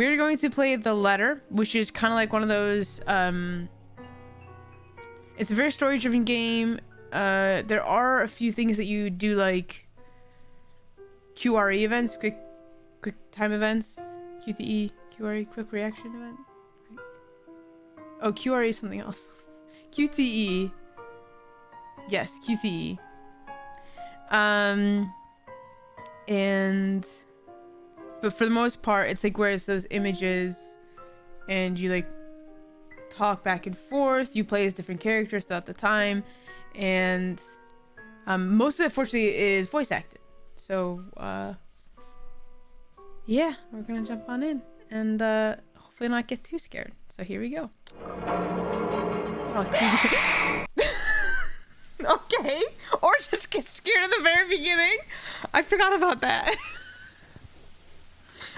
We're going to play The Letter, which is kind of like one of those, it's a very story-driven game. There are a few things that you do, like QRE events, quick time events, QTE, QRE, quick reaction event. Oh, QRE is something else. QTE. Yes, QTE. But for the most part, it's like where it's those images and you like talk back and forth. You play as different characters throughout the time, and most of it, fortunately, is voice acted. So, yeah, we're gonna jump on in and hopefully not get too scared. So here we go. Oh, okay, or just get scared at the very beginning. I forgot about that.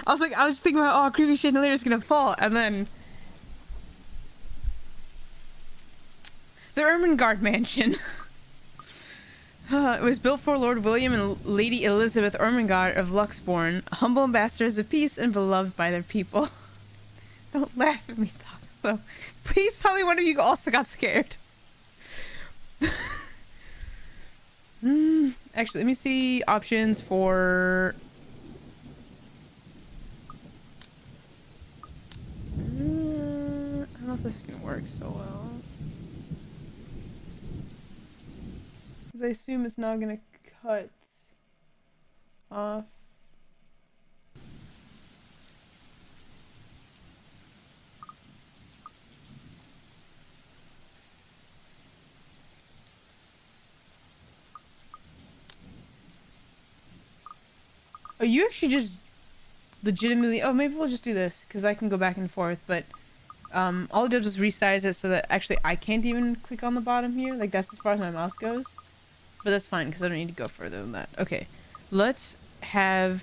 I was thinking about, oh, creepy chandelier is gonna fall, and then the Ermengarde Mansion. It was built for Lord William and Lady Elizabeth Ermengarde of Luxbourne, humble ambassadors of peace and beloved by their people. Don't laugh at me, Tom. So, please tell me one of you also got scared. Actually, let me see options for. I don't know if this is gonna work so well. Because I assume it's not gonna cut off. Oh, you actually just legitimately... Oh, maybe we'll just do this, because I can go back and forth, but all I did was resize it so that actually I can't even click on the bottom here. Like, that's as far as my mouse goes. But that's fine, because I don't need to go further than that. Okay, let's have...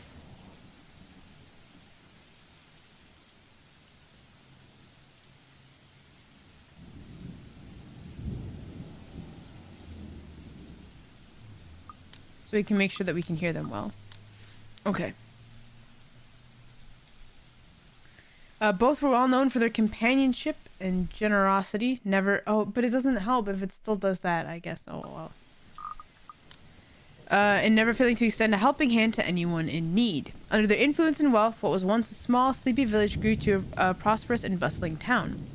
So we can make sure that we can hear them well. Okay. Both were well known for their companionship and generosity. Never... Oh, but it doesn't help if it still does that, I guess. Oh, well. And never failing to extend a helping hand to anyone in need. Under their influence and wealth, what was once a small, sleepy village grew to a prosperous and bustling town.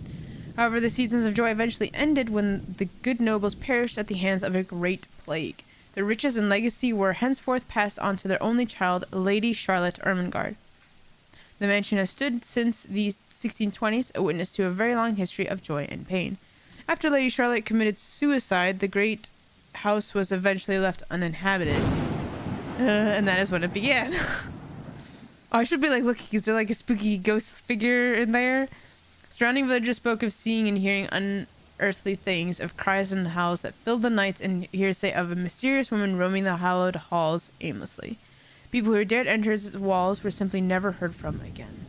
However, the seasons of joy eventually ended when the good nobles perished at the hands of a great plague. Their riches and legacy were henceforth passed on to their only child, Lady Charlotte Ermengarde. The mansion has stood since the 1620s, a witness to a very long history of joy and pain. After Lady Charlotte committed suicide, the great house was eventually left uninhabited. And that is when it began. Oh, I should be like looking, is there like a spooky ghost figure in there? Surrounding villagers spoke of seeing and hearing unearthly things, of cries and howls that filled the nights, and hearsay of a mysterious woman roaming the hallowed halls aimlessly. People who dared enter its walls were simply never heard from again.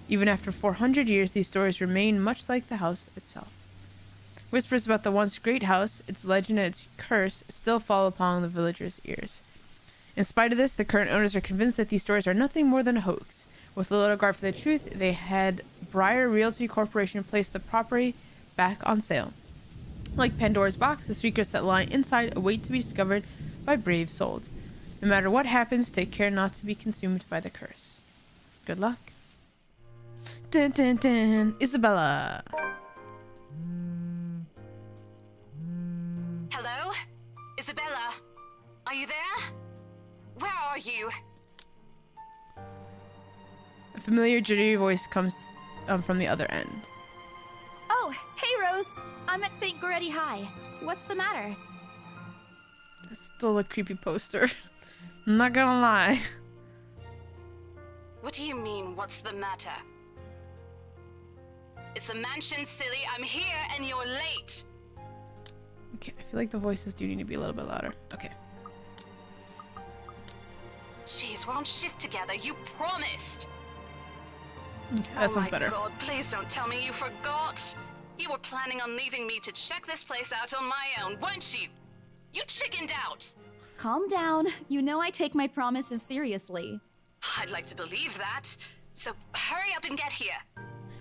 Even after 400 years, these stories remain much like the house itself. Whispers about the once great house, its legend and its curse, still fall upon the villagers' ears. In spite of this, the current owners are convinced that these stories are nothing more than a hoax. With a little regard for the truth, they had Briar Realty Corporation place the property back on sale. Like Pandora's box, the secrets that lie inside await to be discovered by brave souls. No matter what happens, take care not to be consumed by the curse. Good luck. Dun dun dun. Isabella. Hello? Isabella? Are you there? Where are you? A familiar jittery voice comes from the other end. Oh, hey Rose! I'm at St. Goretti High. What's the matter? That's still a creepy poster. I'm not gonna lie. What do you mean, what's the matter? It's the mansion, silly. I'm here and you're late. Okay, I feel like the voices do need to be a little bit louder. Okay. Jeez, we're on shift together. You promised. Okay, that sounds better. Oh my God, please don't tell me you forgot. You were planning on leaving me to check this place out on my own, weren't you? You chickened out. Calm down. You know I take my promises seriously. I'd like to believe that. So hurry up and get here.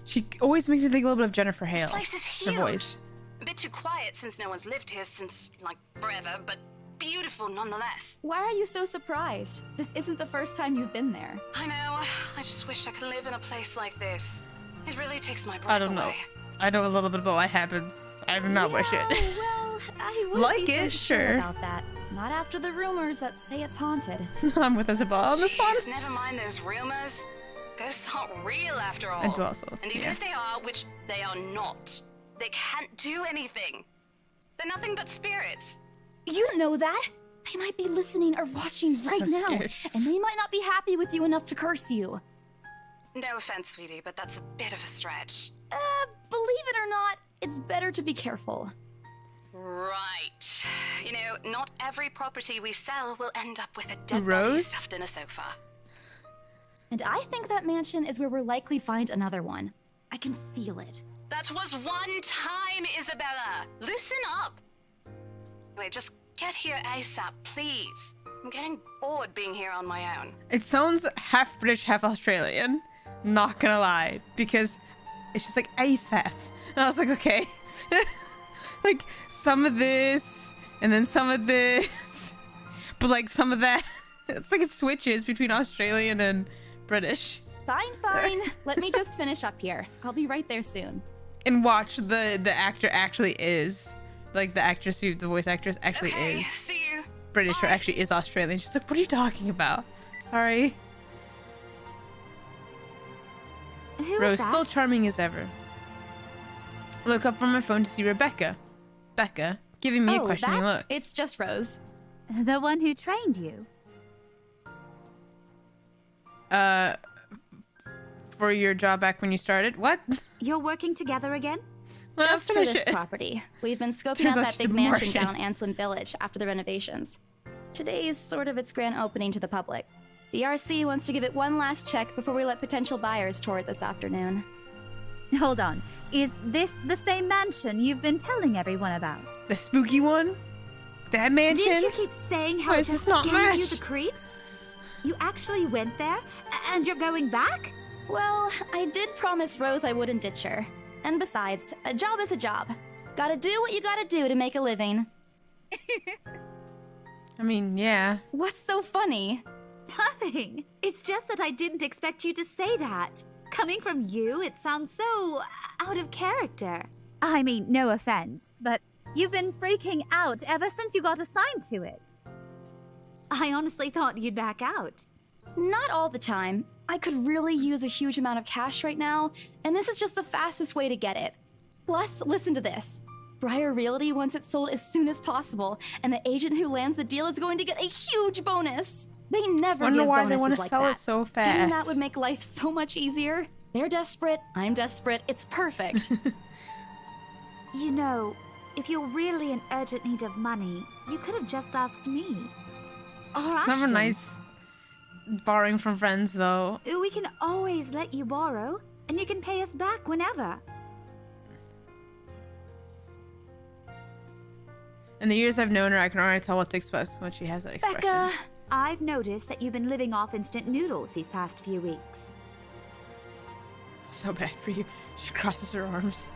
She always makes me think a little bit of Jennifer Hale. This place is Her huge. voice. A bit too quiet since no one's lived here since, like, forever, but beautiful nonetheless. Why are you so surprised? This isn't the first time you've been there. I know. I just wish I could live in a place like this. It really takes my breath I don't know. away. I know a little bit about what happens. I do not wish it. Well, I would Like be so it, sure. about that. Not after the rumors that say it's haunted. I'm with Isabel on this one. Jeez, never mind those rumors. Ghosts aren't real after all. And also, And even yeah. if they are, which they are not, they can't do anything. They're nothing but spirits. You don't know that. They might be listening or watching So right now, scared. and they might not be happy with you enough to curse you. No offense, sweetie, but that's a bit of a stretch. Believe it or not, it's better to be careful. Right. You know, not every property we sell will end up with a dead body Rose? stuffed in a sofa. And I think that mansion is where we'll likely find another one. I can feel it. That was one time, Isabella. Loosen up. Wait, just get here ASAP, please. I'm getting bored being here on my own. It sounds half British, half Australian. Not gonna lie, because it's just like ASAP. And I was like, okay. Like some of this, and then some of this, but like some of that. It's like it switches between Australian and British. Fine, fine. Let me just finish up here. I'll be right there soon. And watch the actor actually is like the actress who the voice actress actually Okay, is see you. British or Bye. actually is Australian. She's like, what are you talking about? Sorry. Who Rose, is that? still charming as ever. Look up from my phone to see Rebecca. Becca, giving me a questioning that? look. It's just Rose. The one who trained you? For your job back when you started? What? You're working together again? Well, Just for finish this it. property. We've been scoping Turns out out that she's big a mansion Martian. down Anslem Village after the renovations. Today's sort of its grand opening to the public. The RC wants to give it one last check before we let potential buyers tour it this afternoon. Hold on. Is this the same mansion you've been telling everyone about? The spooky one? That mansion? Didn't you keep saying how Why it is this just not gave you matched? the creeps? You actually went there? And you're going back? Well, I did promise Rose I wouldn't ditch her. And besides, a job is a job. Gotta do what you gotta do to make a living. I mean, yeah. What's so funny? Nothing. It's just that I didn't expect you to say that. Coming from you, it sounds so out of character. I mean, no offense, but you've been freaking out ever since you got assigned to it. I honestly thought you'd back out. Not all the time. I could really use a huge amount of cash right now, and this is just the fastest way to get it. Plus, listen to this. Briar Realty wants it sold as soon as possible, and the agent who lands the deal is going to get a huge bonus. They never Wonder give why they bonuses want to like sell that. it so Getting fast. that would make life so much easier. They're desperate, I'm desperate, it's perfect. You know, if you're really in urgent need of money, you could have just asked me. Or It's never Ashton. nice borrowing from friends, though. We can always let you borrow, and you can pay us back whenever. In the years I've known her, I can already tell what to expect when she has that expression. Becca, I've noticed that you've been living off instant noodles these past few weeks. So bad for you. She crosses her arms.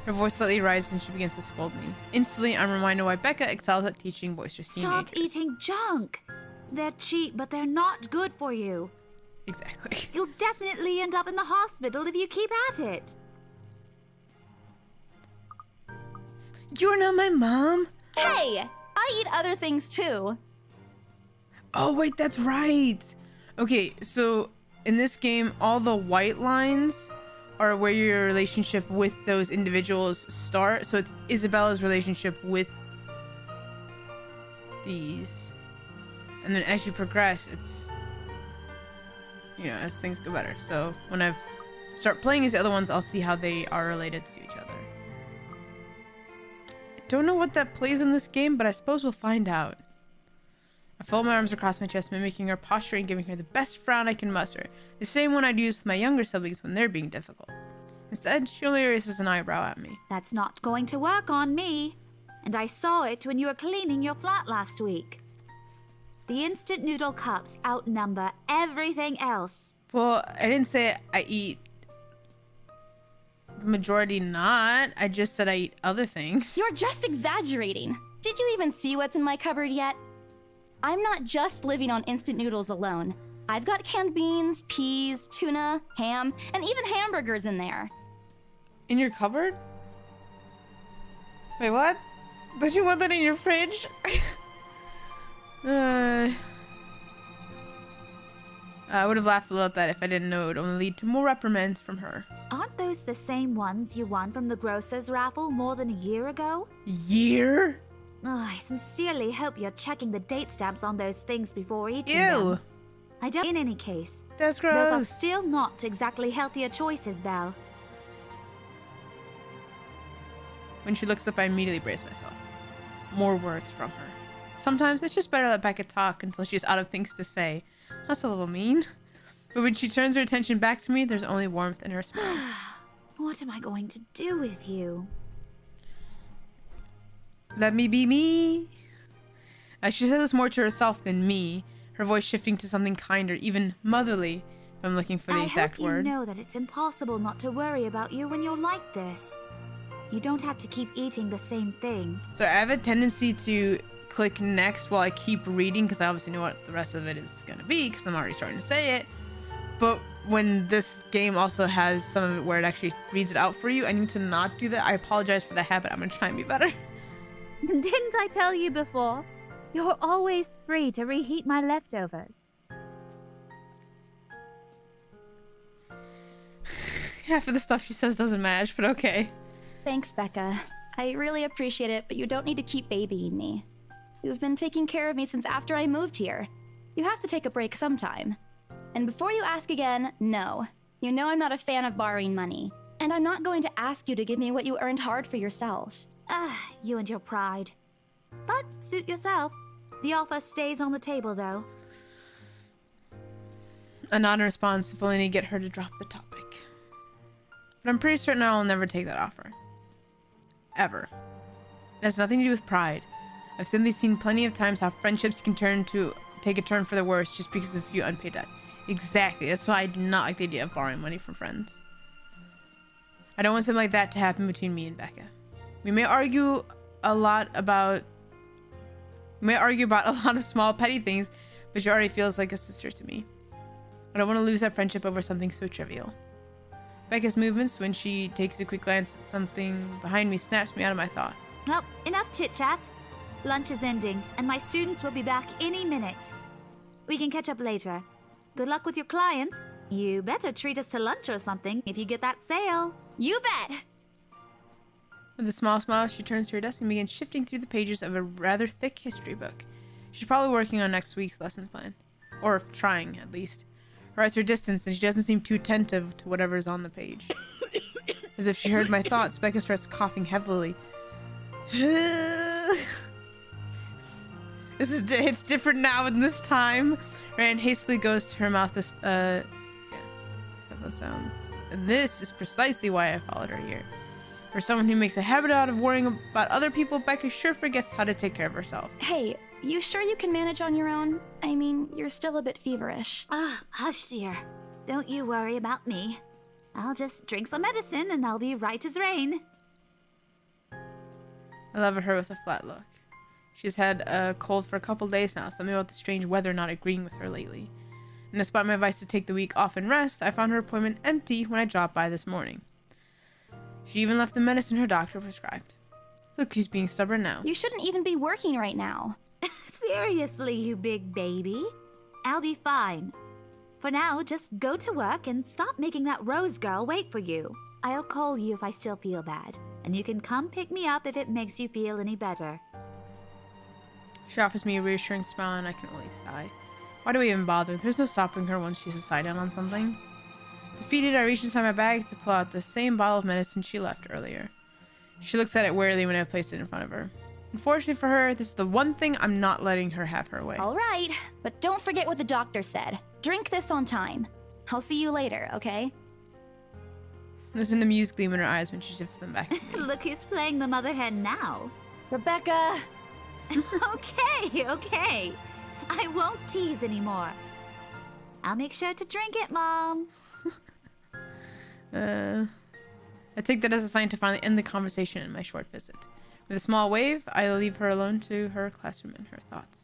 Her voice slightly rises and she begins to scold me. Instantly, I'm reminded why Becca excels at teaching boisterous Stop teenagers. eating junk. They're cheap, but they're not good for you. Exactly. You'll definitely end up in the hospital if you keep at it. You're not my mom? hey! I eat other things too. Oh, wait, that's right. Okay, so in this game, all the white lines are where your relationship with those individuals start. So it's Isabella's relationship with these. And then as you progress, it's, you know, as things go better. So when I start playing as the other ones, I'll see how they are related to each other. I don't know what that plays in this game, but I suppose we'll find out. I fold my arms across my chest, mimicking her posture and giving her the best frown I can muster. The same one I'd use with my younger siblings when they're being difficult. Instead, she only raises an eyebrow at me. That's not going to work on me. And I saw it when you were cleaning your flat last week. The instant noodle cups outnumber everything else. Well, I didn't say I eat majority not. I just said I eat other things. You're just exaggerating. Did you even see what's in my cupboard yet? I'm not just living on instant noodles alone. I've got canned beans, peas, tuna, ham, and even hamburgers in there. In your cupboard? Wait, what? Don't you want that in your fridge? I would have laughed a lot at that if I didn't know it would only lead to more reprimands from her. Aren't those the same ones you won from the grocer's raffle more than a year ago? Year? Oh, I sincerely hope you're checking the date stamps on those things before eating Ew. them. I don't. In any case, That's those are gross. still not exactly healthier choices, Belle. When she looks up, I immediately brace myself. More words from her. Sometimes it's just better to let Becca talk until she's out of things to say. That's a little mean. But when she turns her attention back to me, there's only warmth in her smile. What am I going to do with you? Let me be me. She says this more to herself than me, her voice shifting to something kinder, even motherly, if I'm looking for the exact word. I hope you know that it's impossible not to worry about you when you're like this. You don't have to keep eating the same thing. So I have a tendency to click next while I keep reading, because I obviously know what the rest of it is going to be, because I'm already starting to say it. But when this game also has some of it where it actually reads it out for you, I need to not do that. I apologize for that habit. I'm going to try and be better. Didn't I tell you before? You're always free to reheat my leftovers. Half of the stuff she says doesn't match, but okay. Thanks, Becca. I really appreciate it, but you don't need to keep babying me. You've been taking care of me since after I moved here. You have to take a break sometime. And before you ask again, no. You know I'm not a fan of borrowing money. And I'm not going to ask you to give me what you earned hard for yourself. You and your pride. But suit yourself. The offer stays on the table, though. A nod in response, if only to get her to drop the topic. But I'm pretty certain I'll never take that offer. Ever. It has nothing to do with pride. I've simply seen plenty of times how friendships can take a turn for the worse just because of a few unpaid debts. Exactly. That's why I do not like the idea of borrowing money from friends. I don't want something like that to happen between me and Becca. We may argue about a lot of small petty things, but she already feels like a sister to me. I don't want to lose that friendship over something so trivial. Becca's movements when she takes a quick glance at something behind me snaps me out of my thoughts. Well, enough chit-chat. Lunch is ending, and my students will be back any minute. We can catch up later. Good luck with your clients. You better treat us to lunch or something if you get that sale. You bet! With a small smile, she turns to her desk and begins shifting through the pages of a rather thick history book. She's probably working on next week's lesson plan. Or trying, at least. Her eyes are distant, and she doesn't seem too attentive to whatever's on the page. As if she heard my thoughts, Becca starts coughing heavily. It's different now in this time. Rand hastily goes to her mouth. That sounds. And this is precisely why I followed her here. For someone who makes a habit out of worrying about other people, Becca sure forgets how to take care of herself. Hey, you sure you can manage on your own? I mean, you're still a bit feverish. Hush, dear. Don't you worry about me. I'll just drink some medicine and I'll be right as rain. I love her with a flat look. She's had a cold for a couple days now, something about the strange weather not agreeing with her lately. And despite my advice to take the week off and rest, I found her appointment empty when I dropped by this morning. She even left the medicine her doctor prescribed. Look who's being stubborn now. You shouldn't even be working right now. Seriously, you big baby. I'll be fine. For now, just go to work and stop making that Rose girl wait for you. I'll call you if I still feel bad, and you can come pick me up if it makes you feel any better. She offers me a reassuring smile and I can only sigh. Why do I even bother? There's no stopping her once she's decided on something. Defeated, I reach inside my bag to pull out the same bottle of medicine she left earlier. She looks at it warily when I place it in front of her. Unfortunately for her, this is the one thing I'm not letting her have her way. All right, but don't forget what the doctor said. Drink this on time. I'll see you later, okay? There's an amused gleam in her eyes when she shifts them back to me. Look who's playing the mother hen now. Rebecca! Okay. I won't tease anymore. I'll make sure to drink it, Mom. I take that as a sign to finally end the conversation in my short visit. With a small wave, I leave her alone to her classroom and her thoughts.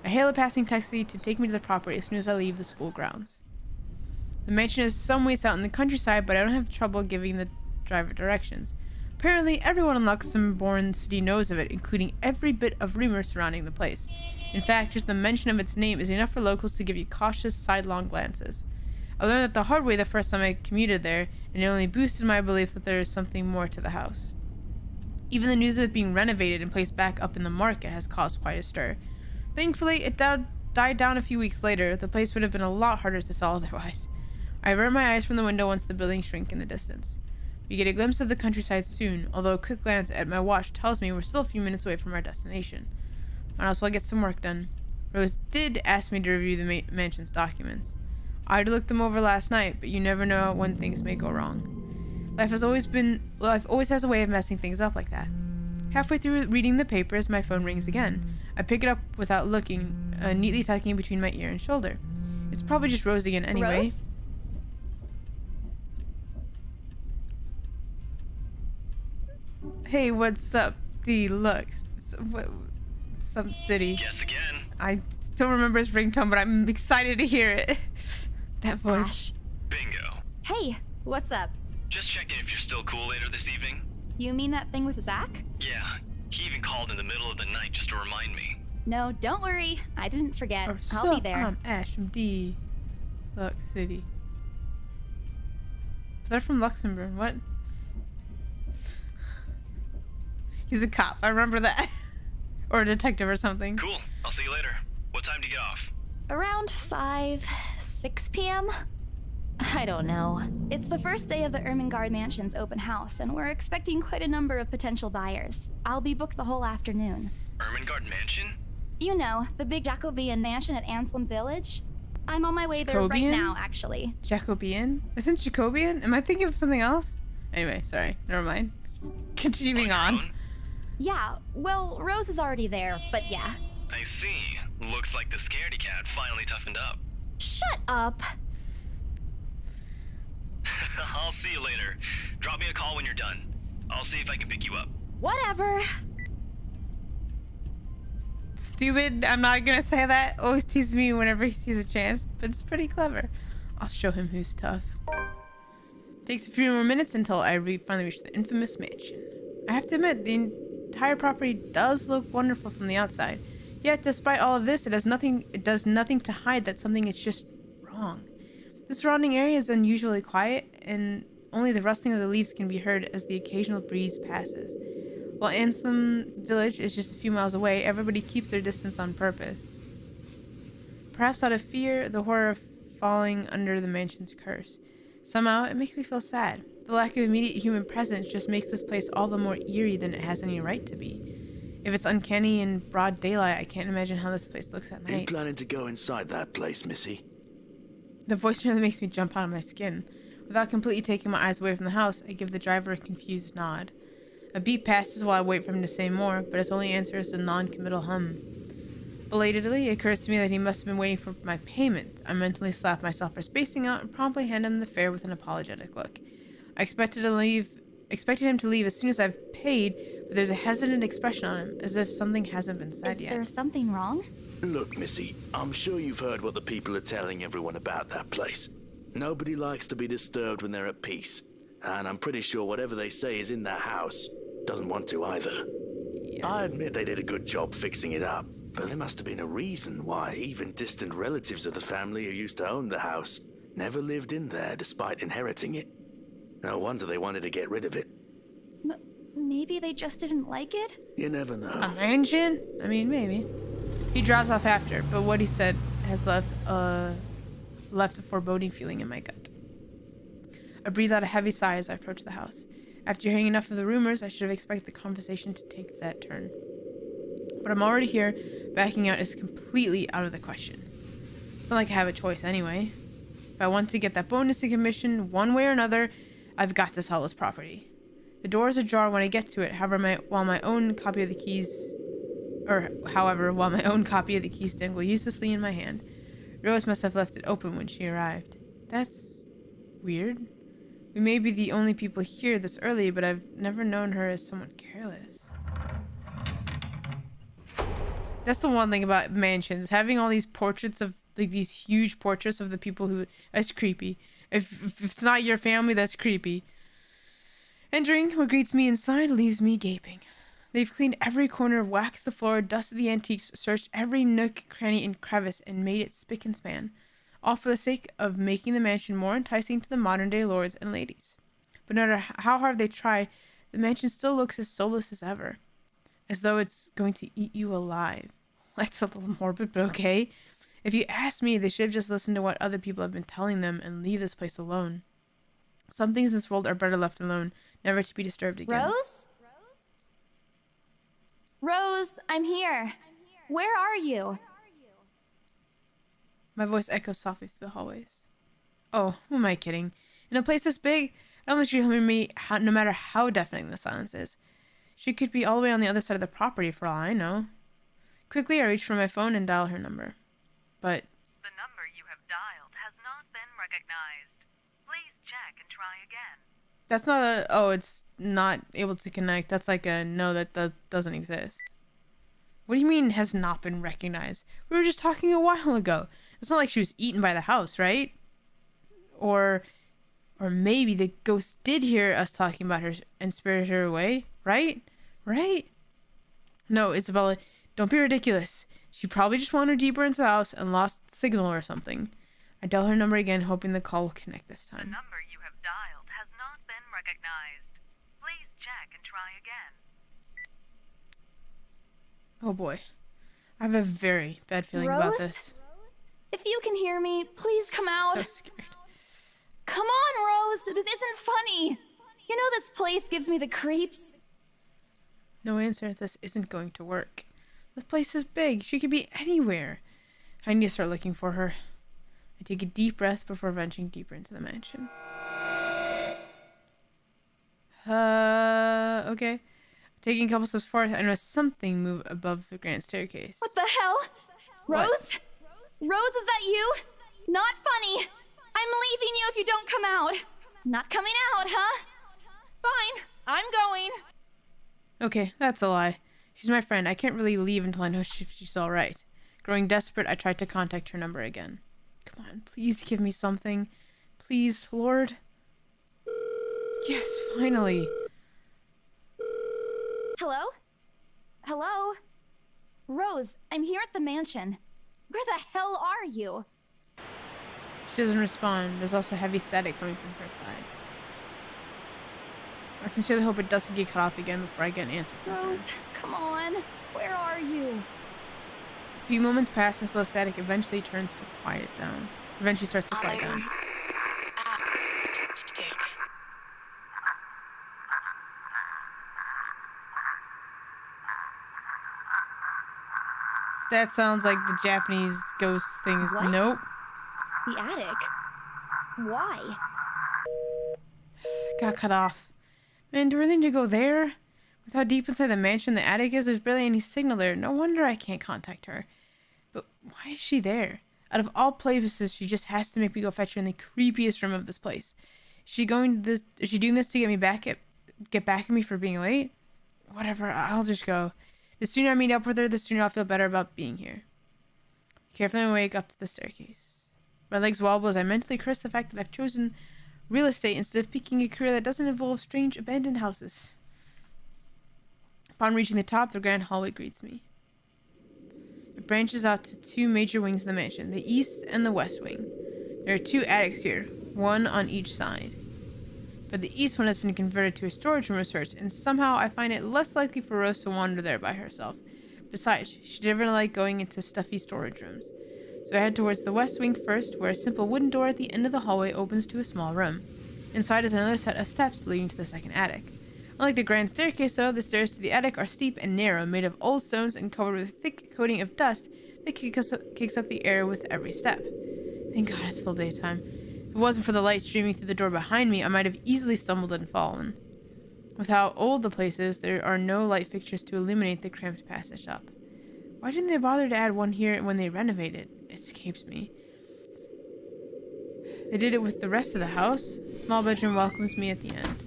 I hail a passing taxi to take me to the property as soon as I leave the school grounds. The mansion is some ways out in the countryside, but I don't have trouble giving the driver directions. Apparently, everyone in Luxembourg City knows of it, including every bit of rumor surrounding the place. In fact, just the mention of its name is enough for locals to give you cautious, sidelong glances. I learned that the hard way the first time I commuted there, and it only boosted my belief that there is something more to the house. Even the news of it being renovated and placed back up in the market has caused quite a stir. Thankfully, it died down a few weeks later. The place would have been a lot harder to sell otherwise. I avert my eyes from the window once the buildings shrink in the distance. We get a glimpse of the countryside soon, although a quick glance at my watch tells me we're still a few minutes away from our destination. Might as well get some work done. Rose did ask me to review the mansion's documents. I'd looked them over last night, but you never know when things may go wrong. Life always has a way of messing things up like that. Halfway through reading the papers, my phone rings again. I pick it up without looking, neatly tucking it between my ear and shoulder. It's probably just Rose again anyway. Rose? Hey, what's up, Deluxe? Some city. Guess again. I don't remember his ringtone, but I'm excited to hear it. That voice. Ash. Bingo. Hey, what's up? Just checking if you're still cool later this evening. You mean that thing with Zach? Yeah, he even called in the middle of the night just to remind me. No, don't worry. I didn't forget. Or I'll be there. I'm Ash from Deluxe City. They're from Luxembourg. What? He's a cop. I remember that. Or a detective or something. Cool. I'll see you later. What time do you get off? Around 6 p.m.? I don't know. It's the first day of the Ermengarde Mansion's open house, and we're expecting quite a number of potential buyers. I'll be booked the whole afternoon. Ermengarde Mansion? You know, the big Jacobean mansion at Anselm Village. I'm on my way there right Jacobean? now, actually. Jacobean? Isn't Jacobean? Am I thinking of something else? Anyway, sorry. Never mind. Continuing On on. your own? Yeah, well, Rose is already there, but yeah. I see. Looks like the scaredy cat finally toughened up. Shut up! I'll see you later. Drop me a call when you're done. I'll see if I can pick you up. Whatever. Stupid. I'm not gonna say that. Always teases me whenever he sees a chance, but it's pretty clever. I'll show him who's tough. Takes a few more minutes until I finally reach the infamous mansion. I have to admit, the entire property does look wonderful from the outside. Yet, despite all of this, it does nothing to hide that something is just wrong. The surrounding area is unusually quiet, and only the rustling of the leaves can be heard as the occasional breeze passes. While Anselm Village is just a few miles away, everybody keeps their distance on purpose. Perhaps out of fear, the horror of falling under the mansion's curse. Somehow, it makes me feel sad. The lack of immediate human presence just makes this place all the more eerie than it has any right to be. If it's uncanny in broad daylight, I can't imagine how this place looks at Are you night. planning to go inside that place, Missy? The voice nearly makes me jump out of my skin. Without completely taking my eyes away from the house, I give the driver a confused nod. A beat passes while I wait for him to say more, but his only answer is a non-committal hum. Belatedly, it occurs to me that he must have been waiting for my payment. I mentally slap myself for spacing out and promptly hand him the fare with an apologetic look. I expected him to leave as soon as I've paid, but there's a hesitant expression on him, as if something hasn't been said Is yet. there something wrong? Look, Missy, I'm sure you've heard what the people are telling everyone about that place. Nobody likes to be disturbed when they're at peace. And I'm pretty sure whatever they say is in that house doesn't want to either. Yeah. I admit they did a good job fixing it up, but there must have been a reason why even distant relatives of the family who used to own the house never lived in there despite inheriting it. No wonder they wanted to get rid of it. Maybe they just didn't like it? You never know. A mansion? I mean, maybe. He drops off after, but what he said has left a foreboding feeling in my gut. I breathe out a heavy sigh as I approach the house. After hearing enough of the rumors, I should have expected the conversation to take that turn. But I'm already here. Backing out is completely out of the question. It's not like I have a choice anyway. If I want to get that bonus in commission one way or another, I've got to sell this property. The door is ajar when I get to it. However, while my own copy of the keys Or, however, while my own copy of the keys dangled uselessly in my hand. Rose must have left it open when she arrived. That's weird. We may be the only people here this early, but I've never known her as someone careless. That's the one thing about mansions. Having all these portraits of, like, these huge portraits of the people who... That's creepy. If it's not your family, that's creepy. Entering, what greets me inside leaves me gaping. They've cleaned every corner, waxed the floor, dusted the antiques, searched every nook, cranny, and crevice, and made it spick and span. All for the sake of making the mansion more enticing to the modern-day lords and ladies. But no matter how hard they try, the mansion still looks as soulless as ever. As though it's going to eat you alive. That's a little morbid, but okay. If you ask me, they should have just listened to what other people have been telling them and leave this place alone. Some things in this world are better left alone, never to be disturbed again. Rose? Rose, I'm here. Where are you? My voice echoes softly through the hallways. Oh, who am I kidding? In a place this big, I don't think she'll hear me no matter how deafening the silence is. She could be all the way on the other side of the property for all I know. Quickly, I reach for my phone and dial her number. But... The number you have dialed has not been recognized. Please check and try again. That's not a... Oh, it's not able to connect. That's like a no, that doesn't exist. What do you mean has not been recognized? We were just talking a while ago. It's not like she was eaten by the house, right? Or maybe the ghost did hear us talking about her and spirited her away, right? Right? No, Isabella, don't be ridiculous. She probably just wandered deeper into the house and lost signal or something. I dial her number again, hoping the call will connect this The time. number you have dialed has not been recognized. Please check and try again. Oh boy. I have a very bad feeling about Rose? this. If you can hear me, please come out. So scared. Come on, Rose. This isn't funny. You know this place gives me the creeps. No answer. This isn't going to work. The place is big. She could be anywhere. I need to start looking for her. I take a deep breath before venturing deeper into the mansion. Okay. Taking a couple steps forward, I notice something move above the grand staircase. What the hell? What? Rose? Rose, is that you? Not funny. I'm leaving you if you don't come out. Not coming out, huh? Fine. I'm going. Okay, that's a lie. She's my friend. I can't really leave until I know if she's alright. Growing desperate, I tried to contact her number again. Come on, please give me something. Please, Lord. Yes, finally. Hello? Hello? Rose, I'm here at the mansion. Where the hell are you? She doesn't respond. There's also heavy static coming from her side. I sincerely hope it doesn't get cut off again before I get an answer from her. Rose, come on. Where are you? A few moments pass until the static eventually turns to quiet down. Eventually starts to quiet down. That sounds like the Japanese ghost things. What? Nope. The attic? Why? Got cut off. Man, do we really need to go there? With how deep inside the mansion the attic is, there's barely any signal there. No wonder I can't contact her. But why is she there? Out of all places, she just has to make me go fetch her in the creepiest room of this place. Is she doing this to get back at me for being late? Whatever, I'll just go. The sooner I meet up with her, the sooner I'll feel better about being here. Carefully I wake up to the staircase. My legs wobble as I mentally curse the fact that I've chosen real estate instead of picking a career that doesn't involve strange abandoned houses. Upon reaching the top, the grand hallway greets me. It branches out to two major wings of the mansion, the east and the west wing. There are two attics here, one on each side. But the east one has been converted to a storage room of sorts, and somehow I find it less likely for Rose to wander there by herself. Besides, she never liked going into stuffy storage rooms. So I head towards the west wing first, where a simple wooden door at the end of the hallway opens to a small room. Inside is another set of steps leading to the second attic. Unlike the grand staircase, though, the stairs to the attic are steep and narrow, made of old stones and covered with a thick coating of dust that kicks up the air with every step. Thank God it's still daytime. If it wasn't for the light streaming through the door behind me, I might have easily stumbled and fallen. With how old the place is, there are no light fixtures to illuminate the cramped passage up. Why didn't they bother to add one here when they renovated? It escapes me. They did it with the rest of the house. Small bedroom welcomes me at the end.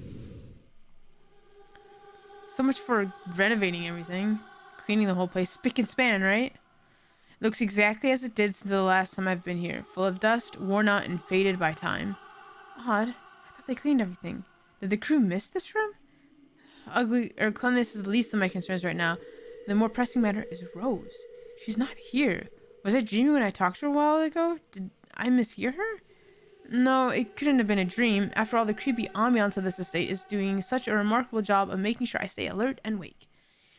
So much for renovating everything. Cleaning the whole place. Spick and span, right? It looks exactly as it did since the last time I've been here. Full of dust, worn out, and faded by time. Odd. I thought they cleaned everything. Did the crew miss this room? Cleanliness is the least of my concerns right now. The more pressing matter is Rose. She's not here. Was I dreaming when I talked to her a while ago? Did I mishear her? No, it couldn't have been a dream. After all, the creepy ambiance of this estate is doing such a remarkable job of making sure I stay alert and awake.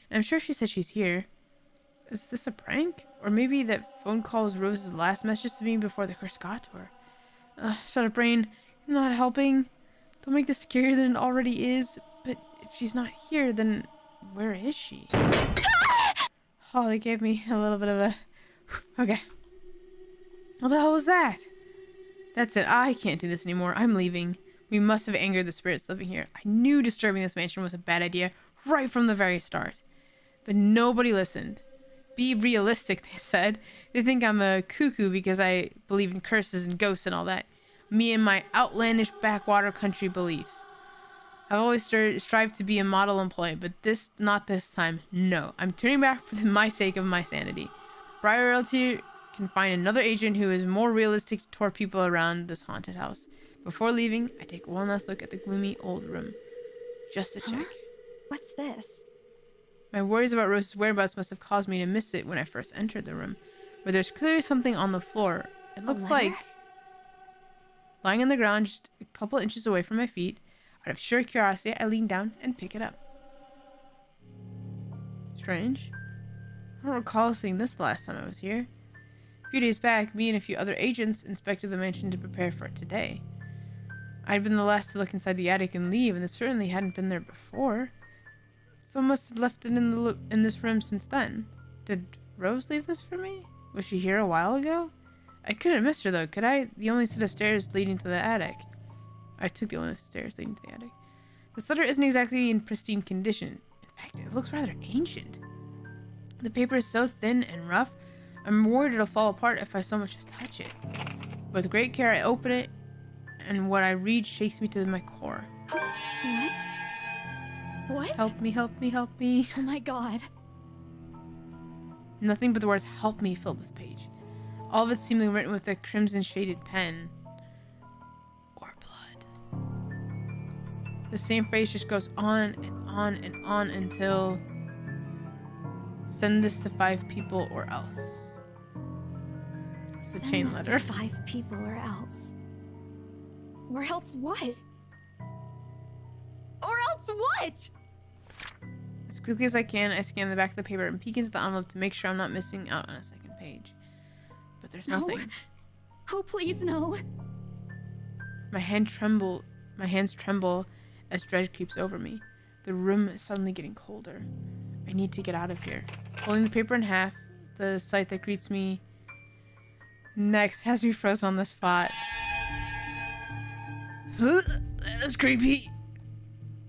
And I'm sure she said she's here. Is this a prank? Or maybe that phone call was Rose's last message to me before the curse got to her. Shut up, brain. You're not helping. Don't make this scarier than it already is. But if she's not here, then where is she? Oh, they gave me a little bit of a... Okay. What the hell was that? That's it. I can't do this anymore. I'm leaving. We must have angered the spirits living here. I knew disturbing this mansion was a bad idea right from the very start. But nobody listened. Be realistic, they said. They think I'm a cuckoo because I believe in curses and ghosts and all that. Me and my outlandish backwater country beliefs. I've always strived to be a model employee, but not this time. No, I'm turning back for my sake of my sanity. Briar Realty can find another agent who is more realistic toward people around this haunted house. Before leaving, I take one last look at the gloomy old room. Just to check. What's this? My worries about Rose's whereabouts must have caused me to miss it when I first entered the room, where there's clearly something on the floor. It looks like lying on the ground just a couple inches away from my feet. Out of sheer curiosity, I lean down and pick it up. Strange. I don't recall seeing this the last time I was here. A few days back, me and a few other agents inspected the mansion to prepare for it today. I'd been the last to look inside the attic and leave, and it certainly hadn't been there before. Someone must have left it in this room since then. Did Rose leave this for me? Was she here a while ago? I couldn't have missed her though, could I? The only set of stairs leading to the attic. I took the only stairs leading to the attic. This letter isn't exactly in pristine condition. In fact, it looks rather ancient. The paper is so thin and rough, I'm worried it'll fall apart if I so much as touch it. With great care, I open it, and what I read shakes me to my core. What? What? Help me, help me, help me. Oh my god. Nothing but the words "help me" fill this page. All of it seemingly written with a crimson shaded pen. Or blood. The same phrase just goes on and on and on until... Send this to 5 people or else. It's a chain letter. Send this to 5 people or else. Or else what? Or else what? As quickly as I can, I scan the back of the paper and peek into the envelope to make sure I'm not missing out on a second page. But there's nothing. No. Oh, please, no. My hands tremble as dread creeps over me. The room is suddenly getting colder. I need to get out of here. Pulling the paper in half, the sight that greets me next has me frozen on the spot. That's creepy.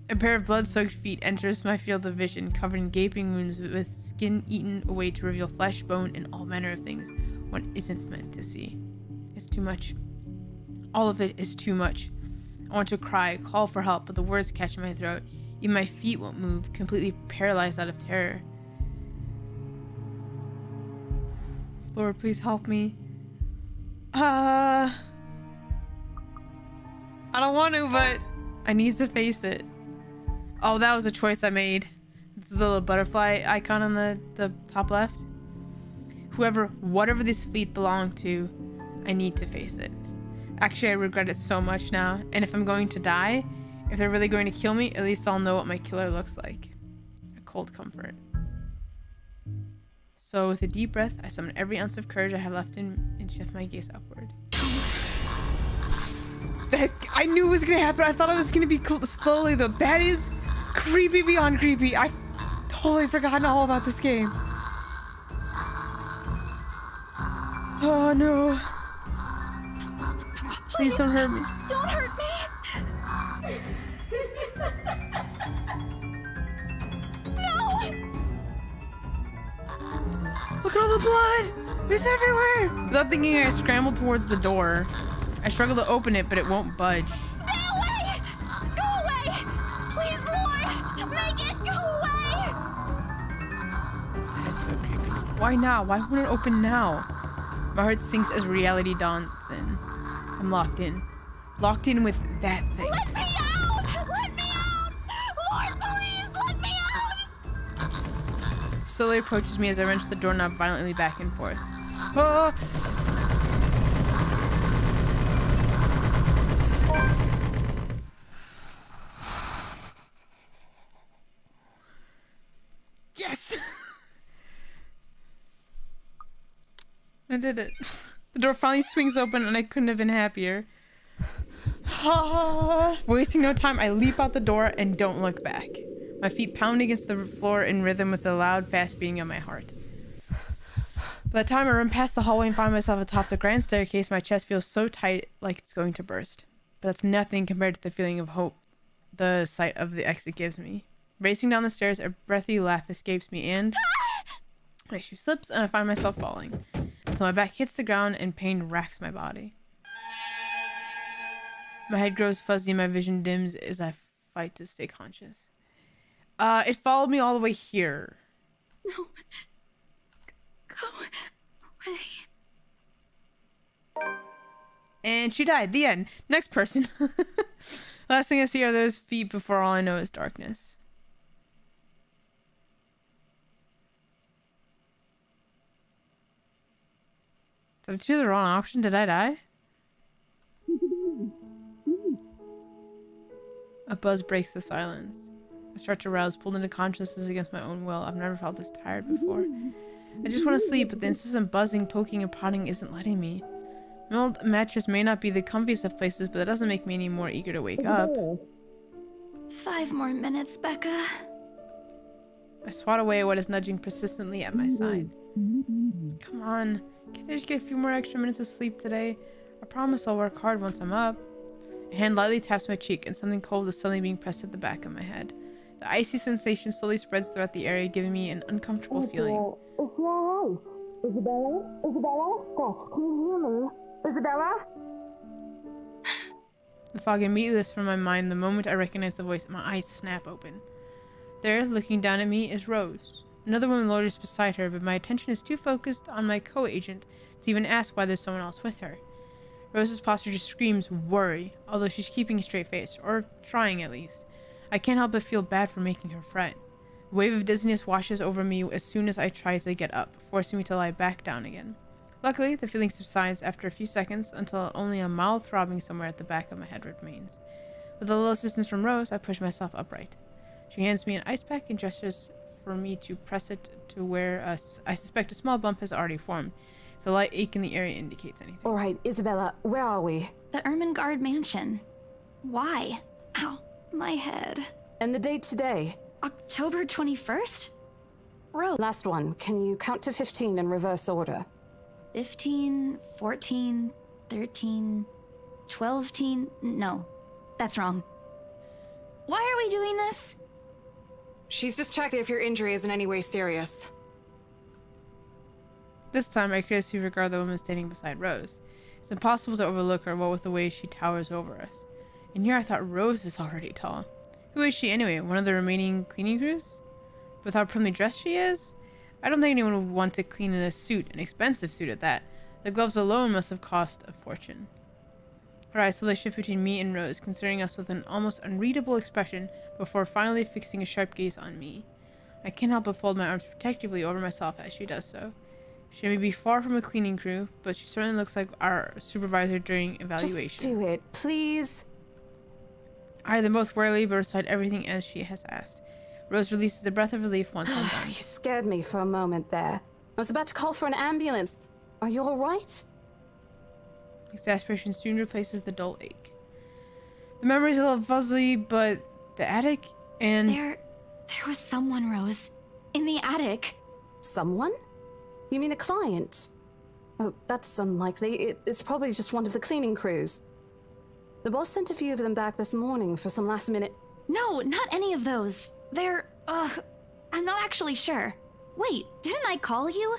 A pair of blood-soaked feet enters my field of vision, covered in gaping wounds with skin eaten away to reveal flesh, bone, and all manner of things one isn't meant to see. It's too much. All of it is too much. I want to cry, call for help, but the words catch in my throat. Even my feet won't move, completely paralyzed out of terror. Lord, please help me. I don't want to, but I need to face it. Oh, that was a choice I made. It's the little butterfly icon on the top left. Whatever this fleet belonged to, I need to face it. Actually, I regret it so much now. And if I'm going to die, if they're really going to kill me, at least I'll know what my killer looks like. A cold comfort. So with a deep breath, I summon every ounce of courage I have left in and shift my gaze upward. I knew it was going to happen. I thought it was going to be slowly though. That is creepy beyond creepy. I've totally forgotten all about this game. Oh no. Please don't hurt me. Don't hurt me. No. Look at all the blood! It's everywhere! Without thinking, I scrambled towards the door. I struggle to open it, but it won't budge. Stay away! Go away! Please, Lord! Make it go away! That is so creepy. Why now? Why won't it open now? My heart sinks as reality dawns in. I'm locked in. Locked in with that thing. Let me out! Let me out! Lord, please, let me out! Slowly approaches me as I wrench the doorknob violently back and forth. Oh! Yes! I did it. The door finally swings open and I couldn't have been happier. Wasting no time, I leap out the door and don't look back. My feet pound against the floor in rhythm with the loud, fast beating of my heart. By the time I run past the hallway and find myself atop the grand staircase, my chest feels so tight like it's going to burst. But that's nothing compared to the feeling of hope the sight of the exit gives me. Racing down the stairs, a breathy laugh escapes me and my shoe slips and I find myself falling until my back hits the ground and pain racks my body. My head grows fuzzy and my vision dims as I fight to stay conscious. It followed me all the way here. No. Go away. And she died. The end. Next person. Last thing I see are those feet before all I know is darkness. Did I choose the wrong option? Did I die? A buzz breaks the silence. I start to rouse, pulled into consciousness against my own will. I've never felt this tired before. I just want to sleep, but the incessant buzzing, poking, and prodding isn't letting me. My old mattress may not be the comfiest of places, but that doesn't make me any more eager to wake up. 5 more minutes, Becca. I swat away what is nudging persistently at my side. Come on. Can't I just get a few more extra minutes of sleep today? I promise I'll work hard once I'm up. A hand lightly taps my cheek and something cold is suddenly being pressed at the back of my head. The icy sensation slowly spreads throughout the area, giving me an uncomfortable feeling. Isabella? Isabella? Gosh, can you hear me? Isabella? The fog immediately lifts from my mind the moment I recognize the voice and my eyes snap open. There, looking down at me, is Rose. Another woman loiters beside her, but my attention is too focused on my co-agent to even ask why there's someone else with her. Rose's posture just screams worry, although she's keeping a straight face, or trying at least. I can't help but feel bad for making her fret. A wave of dizziness washes over me as soon as I try to get up, forcing me to lie back down again. Luckily, the feeling subsides after a few seconds until only a mild throbbing somewhere at the back of my head remains. With a little assistance from Rose, I push myself upright. She hands me an ice pack and gestures for me to press it to where I suspect a small bump has already formed. The light ache in the area indicates anything. All right, Isabella, where are we? The Ermengarde mansion. Why? Ow, my head. And the date today? October 21st? Rose. Last one. Can you count to 15 in reverse order? 15, 14, 13, 12, no, that's wrong. Why are we doing this? She's just checked if your injury is in any way serious. This time, I curiously regard the woman standing beside Rose. It's impossible to overlook her, what with the way she towers over us. And here I thought Rose is already tall. Who is she anyway? One of the remaining cleaning crews? With how primly dressed she is? I don't think anyone would want to clean in a suit, an expensive suit at that. The gloves alone must have cost a fortune. Her eyes slowly shift between me and Rose, considering us with an almost unreadable expression before finally fixing a sharp gaze on me. I can't help but fold my arms protectively over myself as she does so. She may be far from a cleaning crew, but she certainly looks like our supervisor during evaluation. Just do it, please. I eyed them both warily, but recite everything as she has asked. Rose releases a breath of relief once I'm done. You scared me for a moment there. I was about to call for an ambulance. Are you all right? Exasperation soon replaces the dull ache. The memory's a little fuzzy, but the attic and... There was someone, Rose. In the attic. Someone? You mean a client? Oh, that's unlikely. It's probably just one of the cleaning crews. The boss sent a few of them back this morning for some last minute... No, not any of those. I'm not actually sure. Wait, didn't I call you?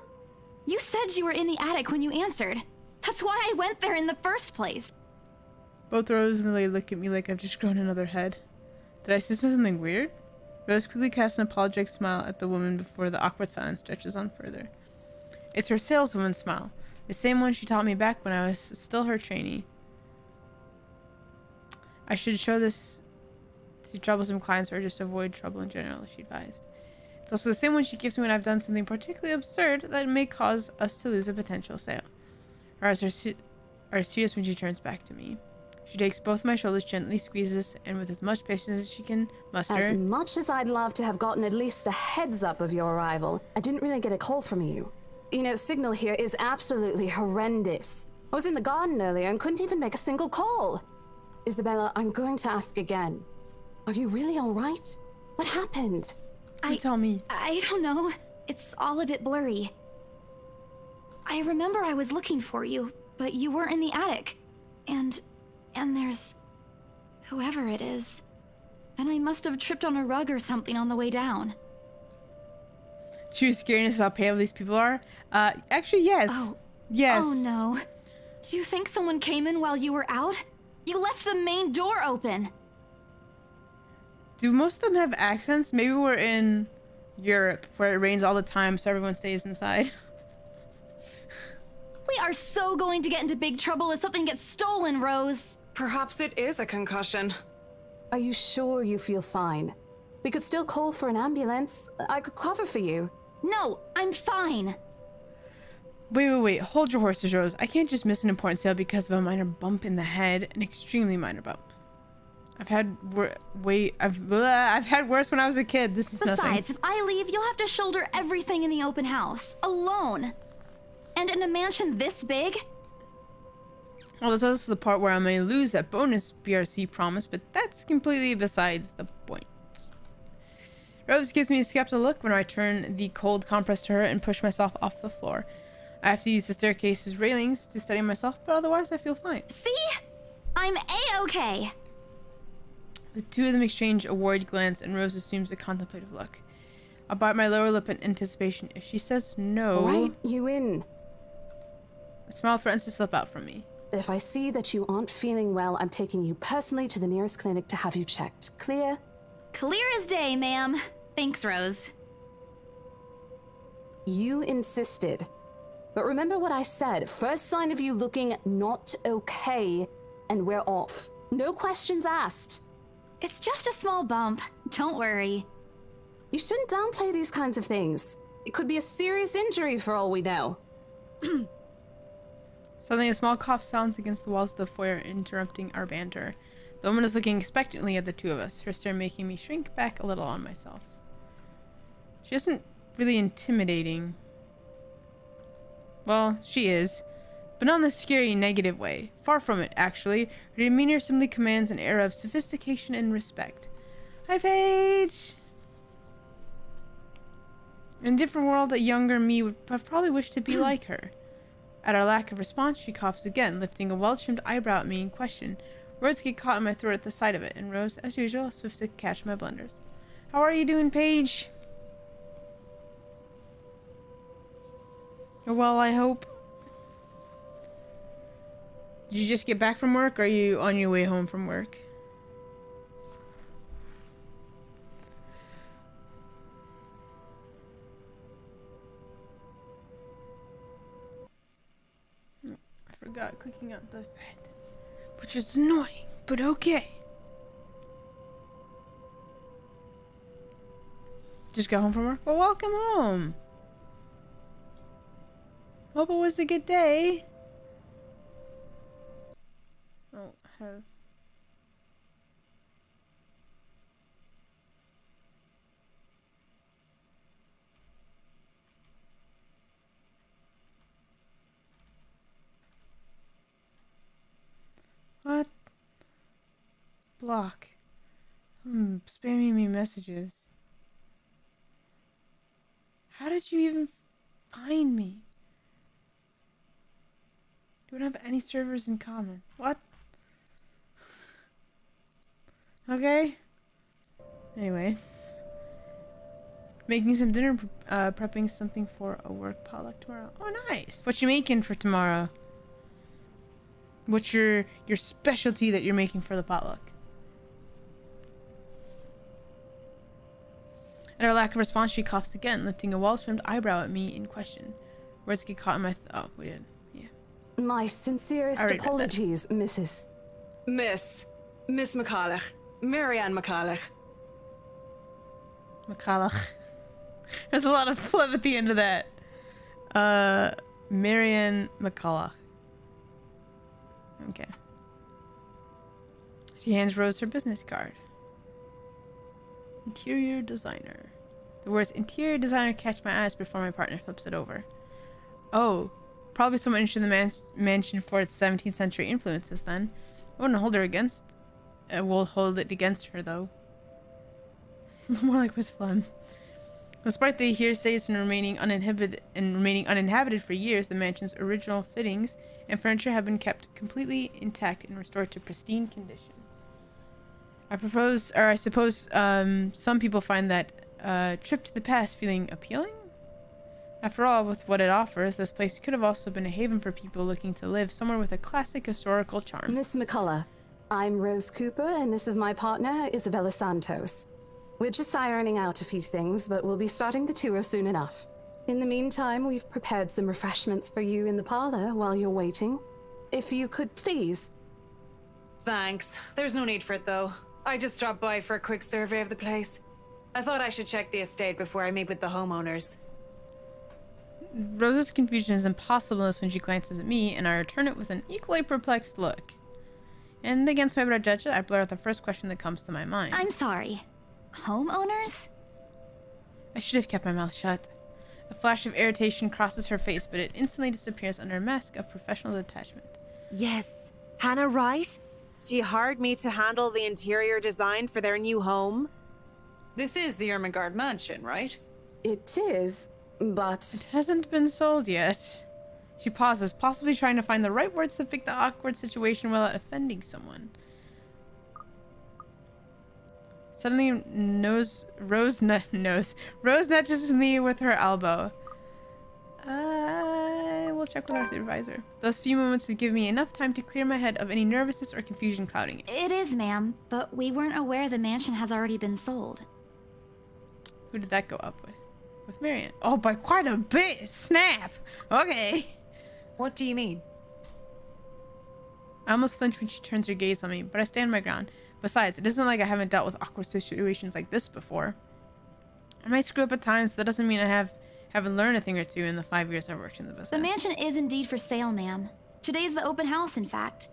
You said you were in the attic when you answered. That's why I went there in the first place. Both Rose and the lady look at me like I've just grown another head. Did I say something weird? Rose quickly casts an apologetic smile at the woman before the awkward silence stretches on further. It's her saleswoman smile, the same one she taught me back when I was still her trainee. I should show this to troublesome clients or just avoid trouble in general, she advised. It's also the same one she gives me when I've done something particularly absurd that may cause us to lose a potential sale. Her eyes are serious when she turns back to me. She takes both my shoulders, gently squeezes, and with as much patience as she can muster... As much as I'd love to have gotten at least a heads up of your arrival, I didn't really get a call from you. You know, signal here is absolutely horrendous. I was in the garden earlier and couldn't even make a single call. Isabella, I'm going to ask again. Are you really all right? What happened? You tell me. I don't know. It's all a bit blurry. I remember I was looking for you, but you weren't in the attic. And there's... whoever it is. Then I must have tripped on a rug or something on the way down. True scariness is how pale these people are. Actually, yes. Oh. Yes. Oh no. Do you think someone came in while you were out? You left the main door open. Do most of them have accents? Maybe we're in Europe where it rains all the time, so everyone stays inside. We are so going to get into big trouble if something gets stolen, Rose. Perhaps it is a concussion. Are you sure you feel fine? We could still call for an ambulance. I could cover for you. No, I'm fine. Wait. Hold your horses, Rose. I can't just miss an important sale because of a minor bump in the head. An extremely minor bump. I've had worse when I was a kid. This is Besides, nothing. if I leave, you'll have to shoulder everything in the open house. Alone. And in a mansion this big? Well, there's also the part where I may lose that bonus BRC promise, but that's completely besides the point. Rose gives me a skeptical look when I turn the cold compress to her and push myself off the floor. I have to use the staircase's railings to steady myself, but otherwise I feel fine. See? I'm A-okay. The two of them exchange a worried glance, and Rose assumes a contemplative look. I'll bite my lower lip in anticipation. If she says no... Right, you in. A smile threatens to slip out from me. But if I see that you aren't feeling well, I'm taking you personally to the nearest clinic to have you checked. Clear? Clear as day, ma'am. Thanks, Rose. You insisted. But remember what I said. First sign of you looking not okay, and we're off. No questions asked. It's just a small bump. Don't worry. You shouldn't downplay these kinds of things. It could be a serious injury for all we know. Suddenly, a small cough sounds against the walls of the foyer, interrupting our banter. The woman is looking expectantly at the two of us, her stare making me shrink back a little on myself. She isn't really intimidating. Well, she is, but not in the scary, negative way. Far from it, actually. Her demeanor simply commands an air of sophistication and respect. Hi, Paige! In a different world, a younger me would have probably wished to be like her. At our lack of response, she coughs again, lifting a well-trimmed eyebrow at me in question. Words get caught in my throat at the sight of it, and Rose, as usual, swift to catch my blunders. How are you doing, Paige? Well, I hope. Did you just get back from work, or are you on your way home from work? Oh, I forgot clicking out the thread, which is annoying, but okay. Just got home from work? Well, welcome home. Hope it was a good day. Oh, have. What? Block. Spamming me messages. How did you even find me? We don't have any servers in common. What? Okay. Anyway. Making some dinner, prepping something for a work potluck tomorrow. Oh, nice. What you making for tomorrow? What's your specialty that you're making for the potluck? At her lack of response, she coughs again, lifting a well-trimmed eyebrow at me in question. Words get caught in my... oh, we did. Yeah. My sincerest apologies, Mrs. Miss McCulloch. Marianne McCulloch. McCulloch. There's a lot of flip at the end of that. Marianne McCulloch. Okay. She hands Rose her business card. Interior designer. The words interior designer catch my eyes before my partner flips it over. Oh, probably someone interested in the mansion for its 17th century influences then. I wouldn't hold her against... we'll hold it against her though. More like Miss Flem. Despite the hearsays and remaining uninhabited for years, the mansion's original fittings and furniture have been kept completely intact and restored to pristine condition. I suppose some people find that trip to the past feeling appealing? After all, with what it offers, this place could have also been a haven for people looking to live somewhere with a classic historical charm. Miss McCullough, I'm Rose Cooper, and this is my partner, Isabella Santos. We're just ironing out a few things, but we'll be starting the tour soon enough. In the meantime, we've prepared some refreshments for you in the parlor while you're waiting. If you could please... Thanks. There's no need for it, though. I just dropped by for a quick survey of the place. I thought I should check the estate before I meet with the homeowners. Rose's confusion is impossible when she glances at me, and I return it with an equally perplexed look. And against my better judgment, I blurt out the first question that comes to my mind. I'm sorry. Homeowners? I should have kept my mouth shut. A flash of irritation crosses her face, but it instantly disappears under a mask of professional detachment. Yes. Hannah Wright? She hired me to handle the interior design for their new home. This is the Ermengarde mansion, right? It is, but... It hasn't been sold yet. She pauses, possibly trying to find the right words to fix the awkward situation without offending someone. Suddenly, Rose nudges me with her elbow. We'll check with our supervisor. Those few moments have given me enough time to clear my head of any nervousness or confusion clouding it. It is, ma'am, but we weren't aware the mansion has already been sold. Who did that go up with? With Marianne. Oh, by quite a bit! Snap! Okay. What do you mean? I almost flinch when she turns her gaze on me, but I stand my ground. Besides, it isn't like I haven't dealt with awkward situations like this before. I might screw up at times, but that doesn't mean I haven't learned a thing or two in the 5 years I've worked in the business. The mansion is indeed for sale, ma'am. Today's the open house, in fact.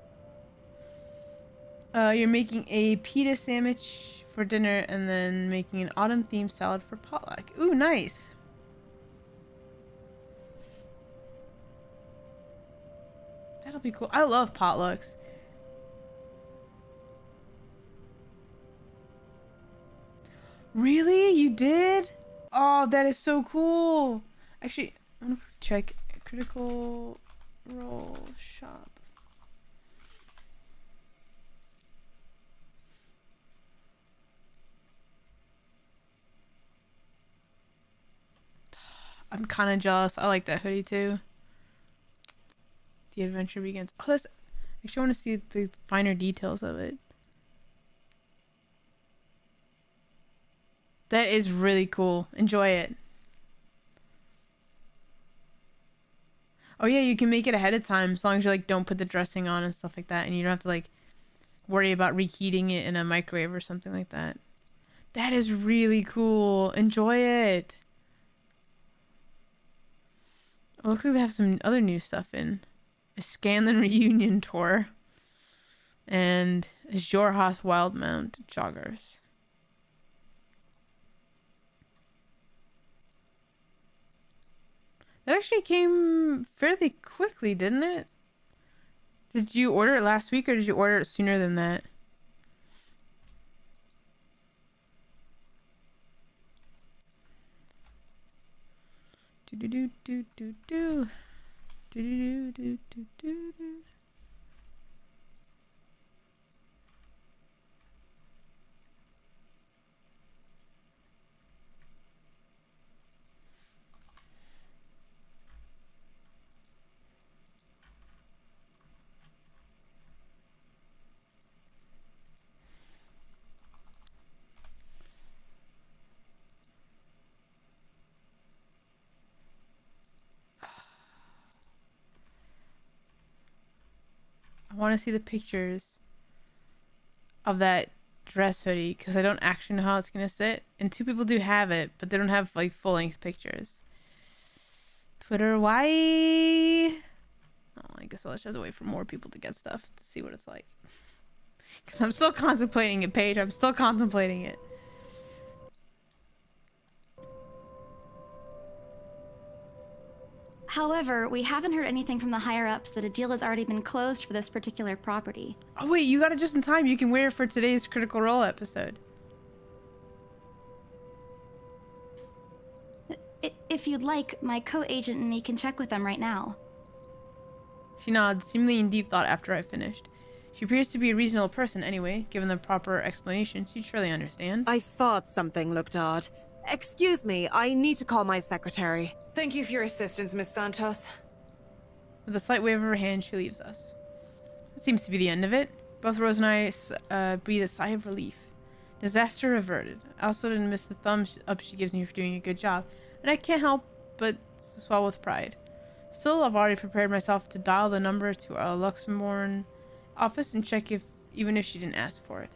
You're making a pita sandwich for dinner and then making an autumn-themed salad for potluck. Ooh, nice. That'll be cool. I love potlucks. Really? You did? Oh, that is so cool. Actually, I'm gonna check Critical Role shop. I'm kind of jealous. I like that hoodie too. The adventure begins. Oh, that's... Actually, I want to see the finer details of it. That is really cool. Enjoy it. Oh yeah, you can make it ahead of time as long as you like don't put the dressing on and stuff like that, and you don't have to like worry about reheating it in a microwave or something like that. That is really cool. Enjoy it. It looks like they have some other new stuff in. A Scanlan reunion tour. And a Jorhaus Wildmount joggers. That actually came fairly quickly, didn't it? Did you order it last week or did you order it sooner than that? Do do do do do do do do do do do do. want to see the pictures of that dress hoodie because I don't actually know how it's gonna sit. And 2 people do have it, but they don't have like full-length pictures. Twitter, why? Oh, I guess I'll just have to wait for more people to get stuff to see what it's like. Because I'm still contemplating it, Paige. I'm still contemplating it. However, we haven't heard anything from the higher-ups that a deal has already been closed for this particular property. Oh wait, you got it just in time. You can wear it for today's Critical Role episode. If you'd like, my co-agent and me can check with them right now. She nods, seemingly in deep thought after I finished. She appears to be a reasonable person anyway. Given the proper explanation, she'd surely understand. I thought something looked odd. Excuse me, I need to call my secretary. Thank you for your assistance, Miss Santos. With a slight wave of her hand, she leaves us. That seems to be the end of it. Both Rose and I breathe a sigh of relief. Disaster averted. I also didn't miss the thumbs up she gives me for doing a good job, and I can't help but swell with pride. Still, I've already prepared myself to dial the number to our Luxembourg office and check even if she didn't ask for it.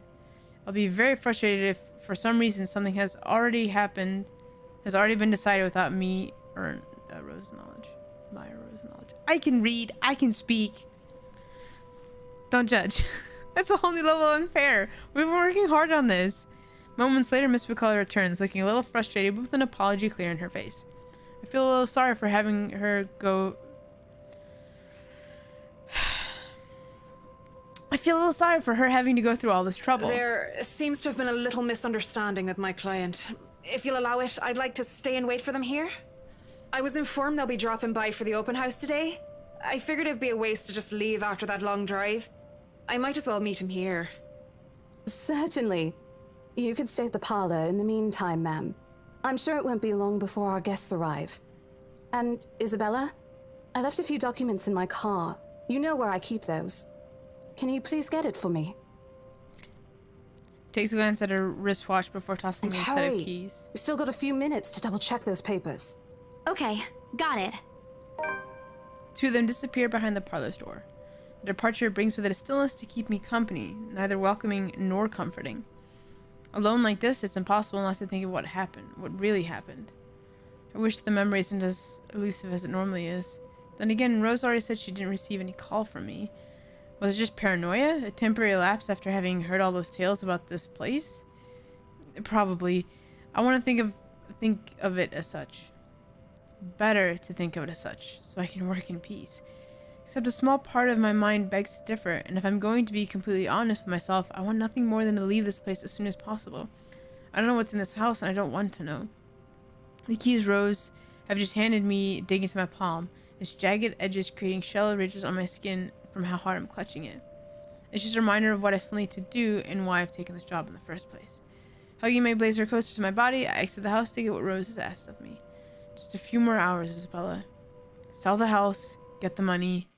I'll be very frustrated if, for some reason, something has already been decided without me or Rose's knowledge. My Rose's knowledge. I can read. I can speak. Don't judge. That's a whole new level of unfair. We've been working hard on this. Moments later, Miss McCullough returns, looking a little frustrated, but with an apology clear in her face. I feel a little sorry for having her go... I feel a little sorry for her having to go through all this trouble. There seems to have been a little misunderstanding with my client. If you'll allow it, I'd like to stay and wait for them here. I was informed they'll be dropping by for the open house today. I figured it'd be a waste to just leave after that long drive. I might as well meet him here. Certainly. You could stay at the parlor in the meantime, ma'am. I'm sure it won't be long before our guests arrive. And, Isabella, I left a few documents in my car. You know where I keep those. Can you please get it for me? Takes a glance at her wristwatch before tossing me a set of keys. We've still got a few minutes to double check those papers. Okay, got it. 2 of them disappear behind the parlor's door. The departure brings with it a stillness to keep me company, neither welcoming nor comforting. Alone like this, it's impossible not to think of what happened, what really happened. I wish the memory isn't as elusive as it normally is. Then again, Rose already said she didn't receive any call from me. Was it just paranoia? A temporary lapse after having heard all those tales about this place? Probably. I want to think of it as such. Better to think of it as such, so I can work in peace. Except a small part of my mind begs to differ, and if I'm going to be completely honest with myself, I want nothing more than to leave this place as soon as possible. I don't know what's in this house, and I don't want to know. The keys Rose have just handed me dig into my palm, its jagged edges creating shallow ridges on my skin from how hard I'm clutching it. It's just a reminder of what I still need to do and why I've taken this job in the first place. Hugging my blazer coaster to my body, I exit the house to get what Rose has asked of me. Just a few more hours, Isabella. Sell the house, get the money.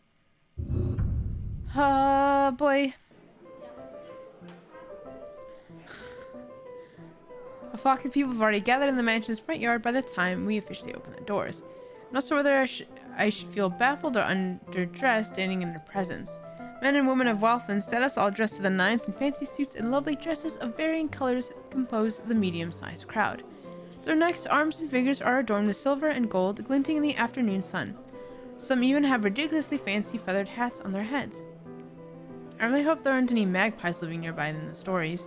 Boy. A flock of people have already gathered in the mansion's front yard by the time we officially open the doors. I'm not sure whether I should feel baffled or underdressed standing in their presence. Men and women of wealth and status, all dressed to the nines in fancy suits and lovely dresses of varying colors, compose the medium-sized crowd. Their necks, arms, and fingers are adorned with silver and gold, glinting in the afternoon sun. Some even have ridiculously fancy feathered hats on their heads. I really hope there aren't any magpies living nearby in the stories.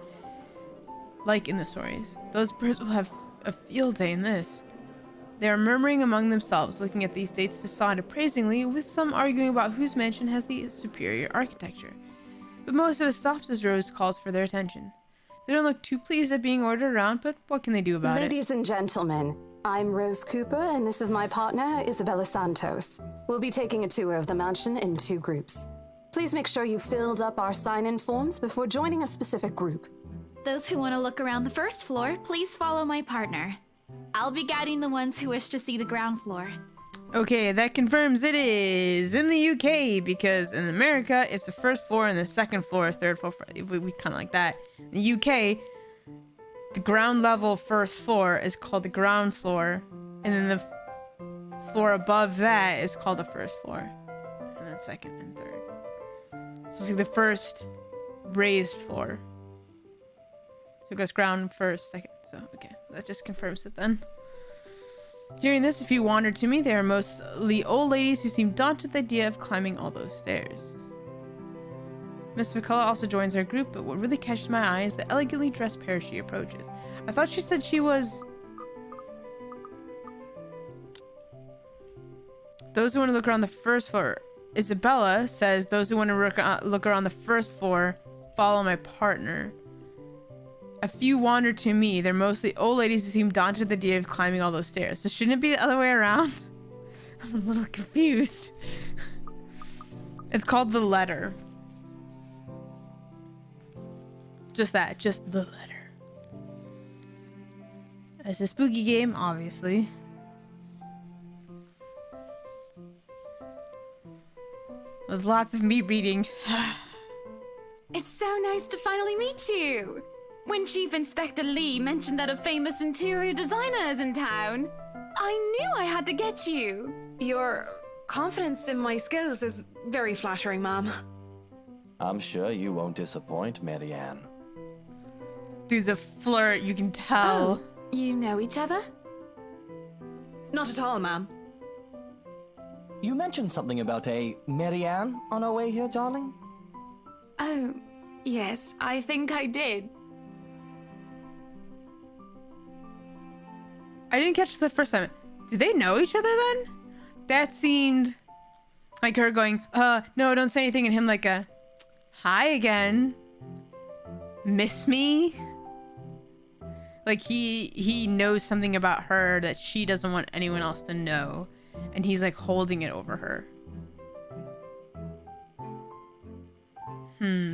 Like in the stories. Those birds will have a field day in this. They are murmuring among themselves, looking at the estate's facade appraisingly, with some arguing about whose mansion has the superior architecture. But most of it stops as Rose calls for their attention. They don't look too pleased at being ordered around, but what can they do about it? Ladies and gentlemen, I'm Rose Cooper, and this is my partner, Isabella Santos. We'll be taking a tour of the mansion in 2 groups. Please make sure you filled up our sign-in forms before joining a specific group. Those who want to look around the first floor, please follow my partner. I'll be guiding the ones who wish to see the ground floor. Okay, that confirms it is in the UK, because in America, it's the first floor and the second floor, third floor. We kind of like that. In the UK, the ground level first floor is called the ground floor, and then the floor above that is called the first floor, and then second and third. So it's like the first raised floor. So it goes ground first, second. So, okay. That just confirms it then. Hearing this, if you wander to me, they are mostly old ladies who seem daunted at the idea of climbing all those stairs. Miss McCullough also joins our group, but what really catches my eye is the elegantly dressed pair she approaches. I thought she said she was... Those who want to look around the first floor. Isabella says those who want to look around the first floor follow my partner. A few wander to me. They're mostly old ladies who seem daunted at the idea of climbing all those stairs. So shouldn't it be the other way around? I'm a little confused. It's called The Letter. Just that. Just The Letter. It's a spooky game, obviously. There's lots of me reading. It's so nice to finally meet you. When Chief Inspector Lee mentioned that a famous interior designer is in town, I knew I had to get you. Your confidence in my skills is very flattering, ma'am. I'm sure you won't disappoint, Marianne. Dude's a flirt, you can tell. Oh, you know each other? Not at all, ma'am. You mentioned something about a Marianne on our way here, darling? Oh, yes, I think I did. I didn't catch the first time. Did they know each other then? That seemed like her going, no, don't say anything, and him like hi again. Miss me? Like he knows something about her that she doesn't want anyone else to know. And he's like holding it over her.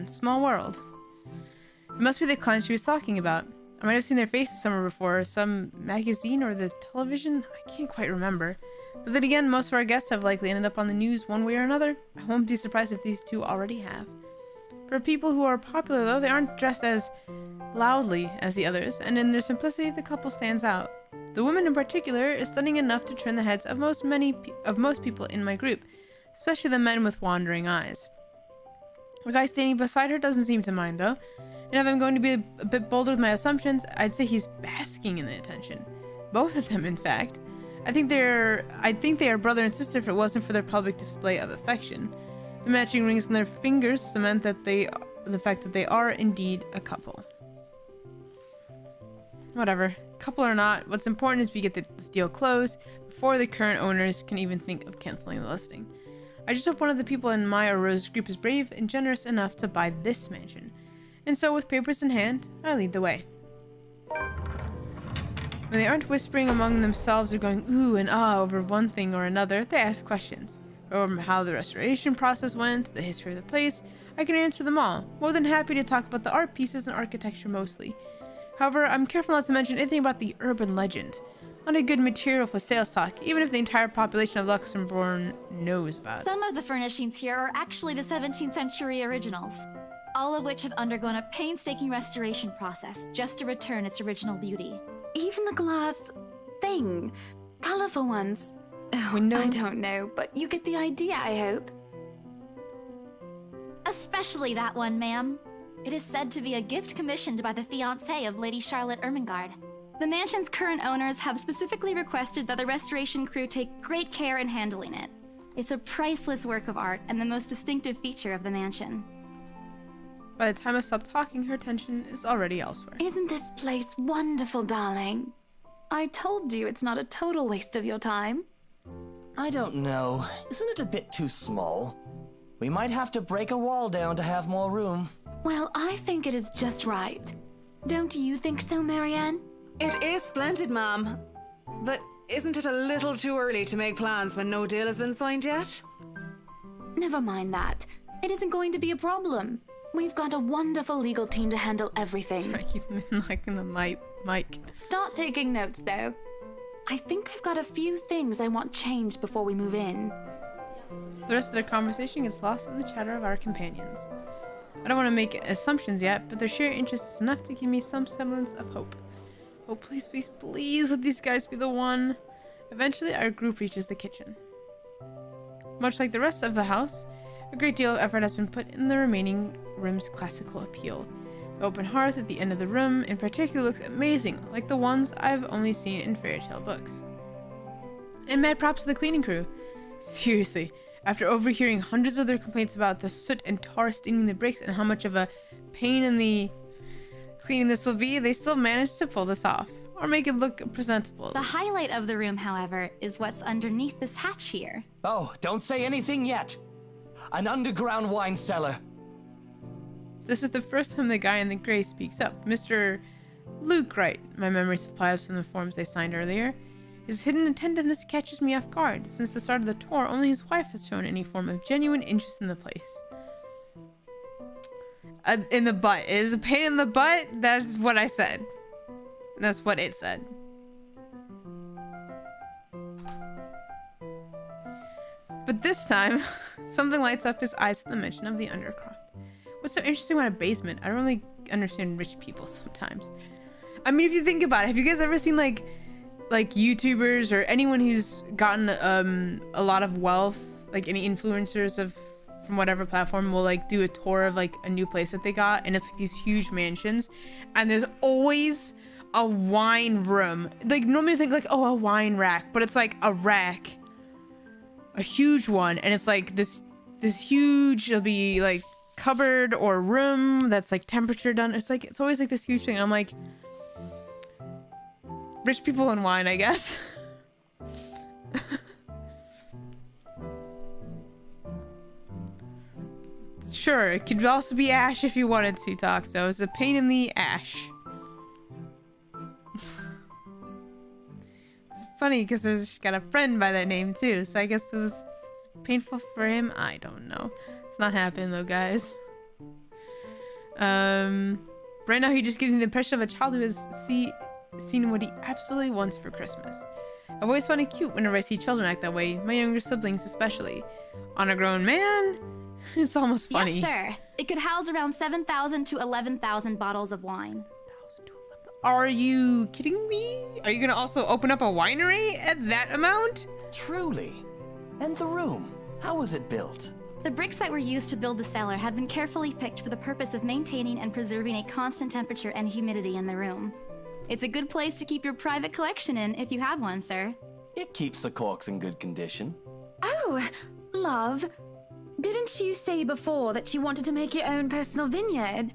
Small world. It must be the client she was talking about. I might have seen their faces somewhere before, some magazine or the television. I can't quite remember. But then again, most of our guests have likely ended up on the news one way or another. I won't be surprised if these two already have. For people who are popular, though, they aren't dressed as loudly as the others, and in their simplicity, the couple stands out. The woman in particular is stunning enough to turn the heads of most people in my group, especially the men with wandering eyes. The guy standing beside her doesn't seem to mind, though. And if I'm going to be a bit bolder with my assumptions, I'd say he's basking in the attention. Both of them, in fact. I think they are brother and sister if it wasn't for their public display of affection. The matching rings on their fingers cement that the fact that they are indeed a couple. Whatever, couple or not, what's important is we get this deal closed before the current owners can even think of canceling the listing. I just hope one of the people in my or Rose's group is brave and generous enough to buy this mansion. And so, with papers in hand, I lead the way. When they aren't whispering among themselves or going ooh and ah over one thing or another, they ask questions. Or how the restoration process went, the history of the place. I can answer them all. More than happy to talk about the art pieces and architecture mostly. However, I'm careful not to mention anything about the urban legend. Not a good material for sales talk, even if the entire population of Luxembourg knows about it. Some of the furnishings here are actually the 17th century originals, all of which have undergone a painstaking restoration process just to return its original beauty. Even the glass thing, colorful ones. Oh, Window? I don't know, but you get the idea, I hope. Especially that one, ma'am. It is said to be a gift commissioned by the fiancé of Lady Charlotte Ermengarde. The mansion's current owners have specifically requested that the restoration crew take great care in handling it. It's a priceless work of art and the most distinctive feature of the mansion. By the time I stop talking, her attention is already elsewhere. Isn't this place wonderful, darling? I told you it's not a total waste of your time. I don't know. Isn't it a bit too small? We might have to break a wall down to have more room. Well, I think it is just right. Don't you think so, Marianne? It is splendid, ma'am. But isn't it a little too early to make plans when no deal has been signed yet? Never mind that. It isn't going to be a problem. We've got a wonderful legal team to handle everything. Sorry, I keep liking the mic. Start taking notes, though. I think I've got a few things I want changed before we move in. The rest of their conversation gets lost in the chatter of our companions. I don't want to make assumptions yet, but their sheer interest is enough to give me some semblance of hope. Oh, please, please, please let these guys be the one. Eventually, our group reaches the kitchen. Much like the rest of the house, A great deal of effort has been put in the remaining room's classical appeal. The open hearth at the end of the room in particular looks amazing, like the ones I've only seen in fairy tale books. And mad props to the cleaning crew. Seriously, after overhearing hundreds of their complaints about the soot and tar stinging the bricks and how much of a pain in the cleaning this will be, they still managed to pull this off, or make it look presentable. The highlight of the room, however, is what's underneath this hatch here. Oh, don't say anything yet! An underground wine cellar. This is the first time the guy in the gray speaks up. Mr. Luke Wright, my memory supplies from the forms they signed earlier. His hidden attentiveness catches me off guard. Since the start of the tour, only his wife has shown any form of genuine interest in the place. In the butt. It is a pain in the butt? That's what I said. That's what it said. But this time, something lights up his eyes at the mention of the undercroft. What's so interesting about a basement? I don't really understand rich people sometimes. I mean, if you think about it, have you guys ever seen like YouTubers or anyone who's gotten a lot of wealth, like any influencers from whatever platform will like do a tour of like a new place that they got, and it's like these huge mansions, and there's always a wine room. Like normally you think like, oh, a wine rack, but it's like a rack, a huge one, and it's like this huge, it'll be like cupboard or room that's like temperature done. It's like, it's always like this huge thing. I'm like, rich people and wine, I guess. Sure, it could also be ash if you wanted to, Toxo. It's a pain in the ash. It's funny because she's got a friend by that name too, so I guess it was painful for him. I don't know. It's not happening though, guys. Right now he just gives me the impression of a child who has seen what he absolutely wants for Christmas. I've always found it cute whenever I see children act that way, my younger siblings especially. On a grown man, it's almost funny. Yes, sir. It could house around 7,000 to 11,000 bottles of wine. Are you kidding me? Are you gonna also open up a winery at that amount? Truly. And the room, how was it built? The bricks that were used to build the cellar had been carefully picked for the purpose of maintaining and preserving a constant temperature and humidity in the room. It's a good place to keep your private collection in if you have one, sir. It keeps the corks in good condition. Oh, love. Didn't you say before that you wanted to make your own personal vineyard?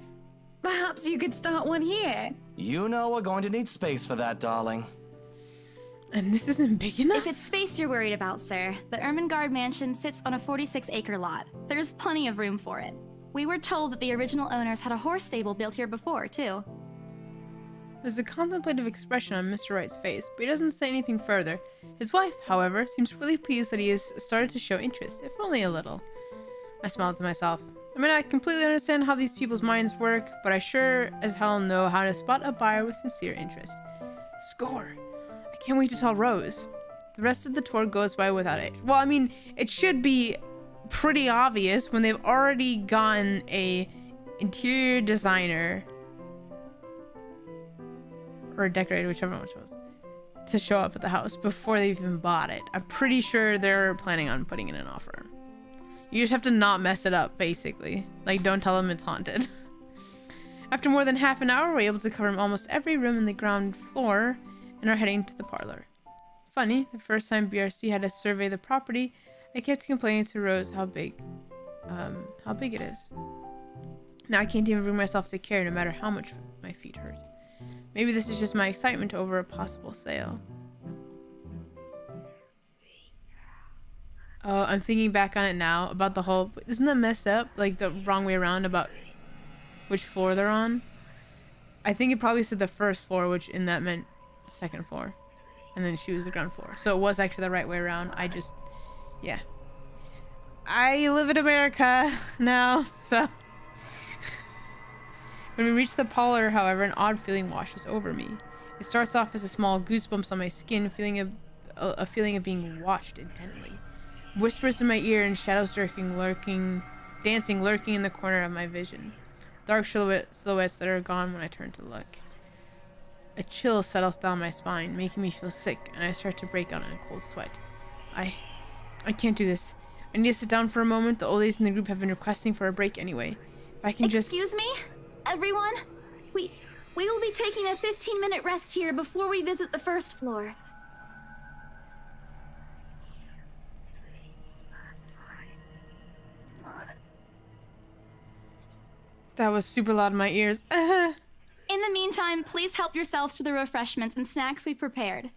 Perhaps you could start one here. You know we're going to need space for that, darling. And this isn't big enough? If it's space you're worried about, sir, the Ermengarde mansion sits on a 46-acre lot. There's plenty of room for it. We were told that the original owners had a horse stable built here before, too. There's a contemplative expression on Mr. Wright's face, but he doesn't say anything further. His wife, however, seems really pleased that he has started to show interest, if only a little. I smiled to myself. I mean, I completely understand how these people's minds work, but I sure as hell know how to spot a buyer with sincere interest. Score! I can't wait to tell Rose. The rest of the tour goes by without it. Well, I mean, it should be pretty obvious when they've already gotten a interior designer or a decorator, whichever one it was, to show up at the house before they've even bought it. I'm pretty sure they're planning on putting in an offer. You just have to not mess it up, basically. Like, don't tell them it's haunted. After more than half an hour, we're able to cover almost every room in the ground floor and are heading to the parlor. Funny, the first time BRC had to survey the property, I kept complaining to Rose how big it is. Now I can't even bring myself to care no matter how much my feet hurt. Maybe this is just my excitement over a possible sale. Oh, I'm thinking back on it now about the whole... Isn't that messed up? Like the wrong way around about which floor they're on? I think it probably said the first floor, which in that meant second floor. And then she was the ground floor. So it was actually the right way around. Yeah. I live in America now, so... When we reach the parlor, however, an odd feeling washes over me. It starts off as a small goosebumps on my skin, a feeling of being watched intently. Whispers in my ear and shadows dancing, lurking in the corner of my vision. Dark silhouettes that are gone when I turn to look. A chill settles down my spine, making me feel sick, and I start to break out in a cold sweat. I can't do this. I need to sit down for a moment. The old ladies in the group have been requesting for a break anyway. If I can just... Excuse me? Everyone? We will be taking a 15-minute rest here before we visit the first floor. That was super loud in my ears. In the meantime, please help yourselves to the refreshments and snacks we've prepared.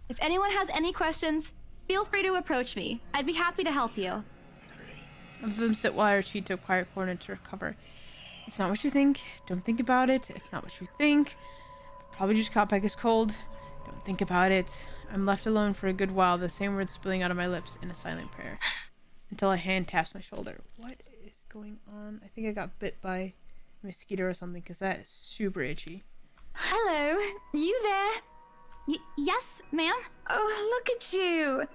If anyone has any questions, feel free to approach me. I'd be happy to help you. Of them sit while I retreat to a quiet corner to recover. It's not what you think. Don't think about it. It's not what you think. Probably just caught by this cold. Don't think about it. I'm left alone for a good while, the same words spilling out of my lips in a silent prayer. Until a hand taps my shoulder. What is going on? I think I got bit by a mosquito or something, because that is super itchy. Hello, you there? Yes, ma'am? Oh, look at you.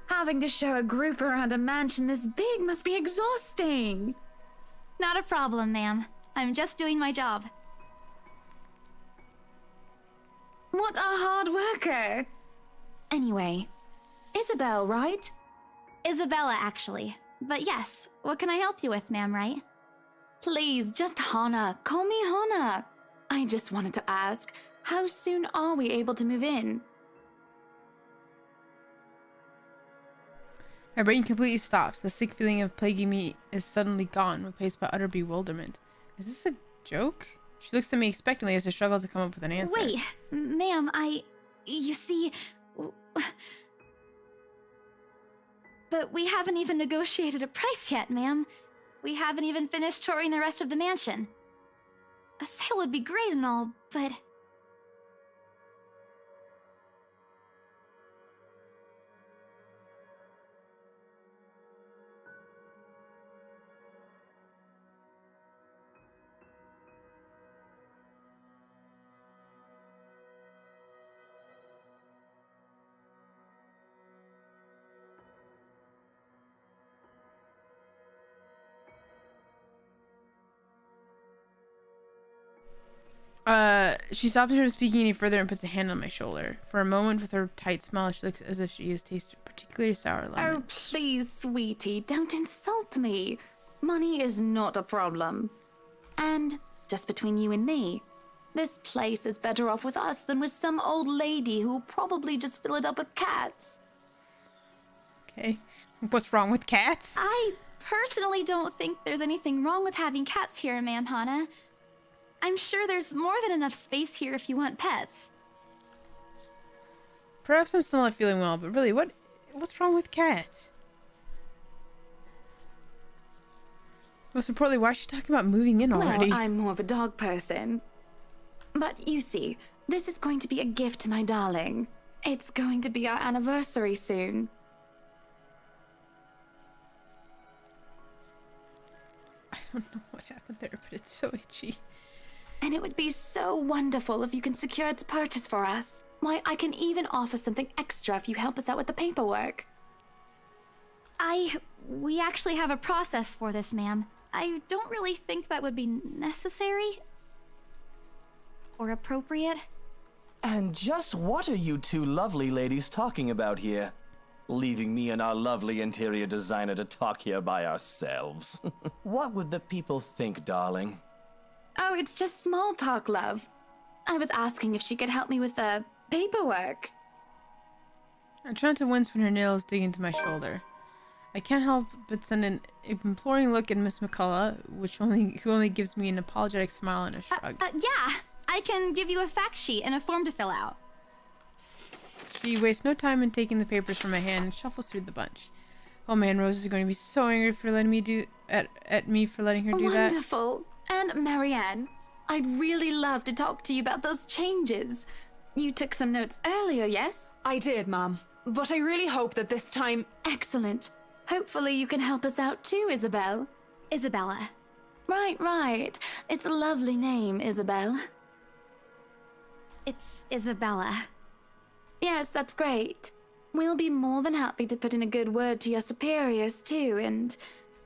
Having to show a group around a mansion this big must be exhausting. Not a problem, ma'am. I'm just doing my job. What a hard worker. Anyway, Isabel, right? Isabella, actually. But yes, what can I help you with, ma'am, right? Please, just Hana. Call me Hana. I just wanted to ask, how soon are we able to move in? My brain completely stops. The sick feeling of plaguing me is suddenly gone, replaced by utter bewilderment. Is this a joke? She looks at me expectantly as I struggle to come up with an answer. Wait, ma'am, you see... But we haven't even negotiated a price yet, ma'am. We haven't even finished touring the rest of the mansion. A sale would be great and all, but... She stops her from speaking any further and puts a hand on my shoulder. For a moment, with her tight smile, she looks as if she has tasted a particularly sour lemon. Oh, please, sweetie, don't insult me. Money is not a problem. And, just between you and me, this place is better off with us than with some old lady who will probably just fill it up with cats. Okay. What's wrong with cats? I personally don't think there's anything wrong with having cats here, ma'am Hana. I'm sure there's more than enough space here if you want pets. Perhaps I'm still not feeling well, but really, what's wrong with cats? Most importantly, why is she talking about moving in already? Well, I'm more of a dog person. But you see, this is going to be a gift to my darling. It's going to be our anniversary soon. I don't know what happened there, but it's so itchy. And it would be so wonderful if you can secure its purchase for us. Why, I can even offer something extra if you help us out with the paperwork. We actually have a process for this, ma'am. I don't really think that would be necessary. Or appropriate. And just what are you two lovely ladies talking about here? Leaving me and our lovely interior designer to talk here by ourselves. What would the people think, darling? Oh, it's just small talk, love. I was asking if she could help me with the paperwork. I try not to wince when her nails dig into my shoulder. I can't help but send an imploring look at Miss McCullough, who only gives me an apologetic smile and a shrug. Yeah, I can give you a fact sheet and a form to fill out. She wastes no time in taking the papers from my hand and shuffles through the bunch. Oh man, Rose is going to be so angry for letting me do at me for letting her do that. Wonderful. And Marianne, I'd really love to talk to you about those changes. You took some notes earlier, yes? I did, Mom. But I really hope that this time... Excellent. Hopefully you can help us out too, Isabel. Isabella. Right. It's a lovely name, Isabel. It's Isabella. Yes, that's great. We'll be more than happy to put in a good word to your superiors too, and...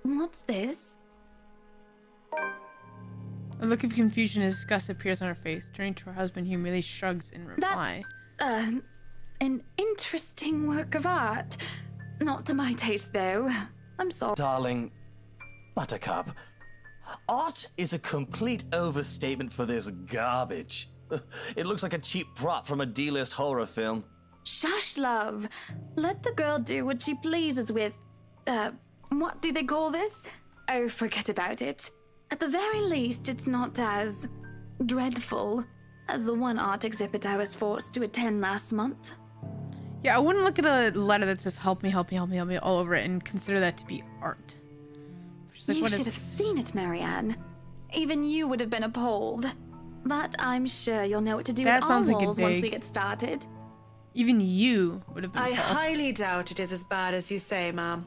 What's this? A look of confusion and disgust appears on her face. Turning to her husband, he merely shrugs in reply. That's, an interesting work of art. Not to my taste, though. I'm sorry. Darling, Buttercup, art is a complete overstatement for this garbage. It looks like a cheap prop from a D-list horror film. Shush, love. Let the girl do what she pleases with, what do they call this? Oh, forget about it. At the very least, it's not as dreadful as the one art exhibit I was forced to attend last month. Yeah, I wouldn't look at a letter that says help me, help me, help me, help me all over it and consider that to be art. Like, you should have seen it, Marianne. Even you would have been appalled. But I'm sure you'll know what to do with our walls once we get started. Even you would have been I appalled. highly doubt it is as bad as you say, ma'am.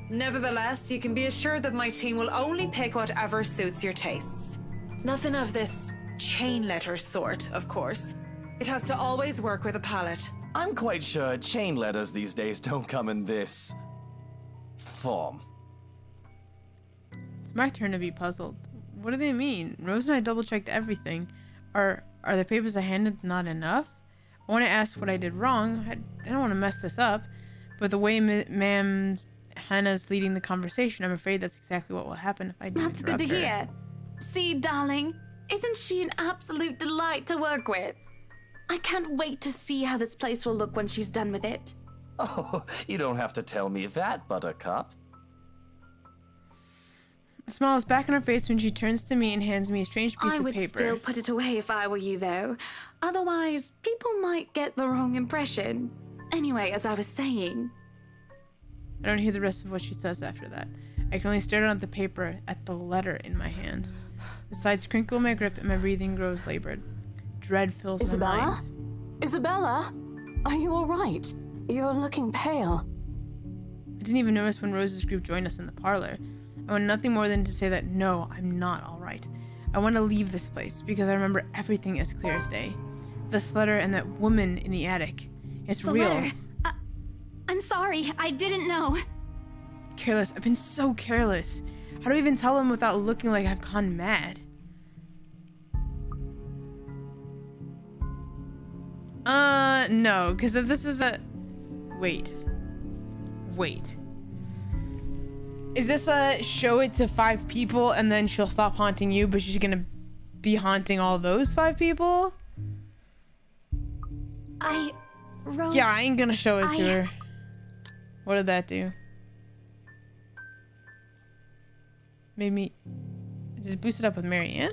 Nevertheless, you can be assured that my team will only pick whatever suits your tastes. Nothing of this chain letter sort, of course. It has to always work with a palette. I'm quite sure chain letters these days don't come in this form. It's my turn to be puzzled. What do they mean? Rose and I double-checked everything. Are the papers I handed not enough? I want to ask what I did wrong. I don't want to mess this up. But the way Ma'am Hannah's leading the conversation, I'm afraid that's exactly what will happen if I do. That's good to hear. See, darling, isn't she an absolute delight to work with? I can't wait to see how this place will look when she's done with it. Oh, you don't have to tell me that, Buttercup. A smile is back on her face when she turns to me and hands me a strange piece of paper. I would still put it away if I were you, though. Otherwise, people might get the wrong impression. Anyway, as I was saying... I don't hear the rest of what she says after that. I can only stare down at the paper, at the letter in my hand. The sides crinkle in my grip and my breathing grows labored. Dread fills my mind. Isabella? Are you alright? You're looking pale. I didn't even notice when Rose's group joined us in the parlor. I want nothing more than to say that no, I'm not alright. I want to leave this place because I remember everything as clear as day. This letter and that woman in the attic. It's real. Letter. I'm sorry, I didn't know. Careless. I've been so careless. How do I even tell them without looking like I've gone mad? No, because if this is a... Wait. Is this a show it to 5 people and then she'll stop haunting you, but she's gonna be haunting all those 5 people? Rose... Yeah, I ain't gonna show it to her. What did that do? Made me... Did it boost it up with Marianne?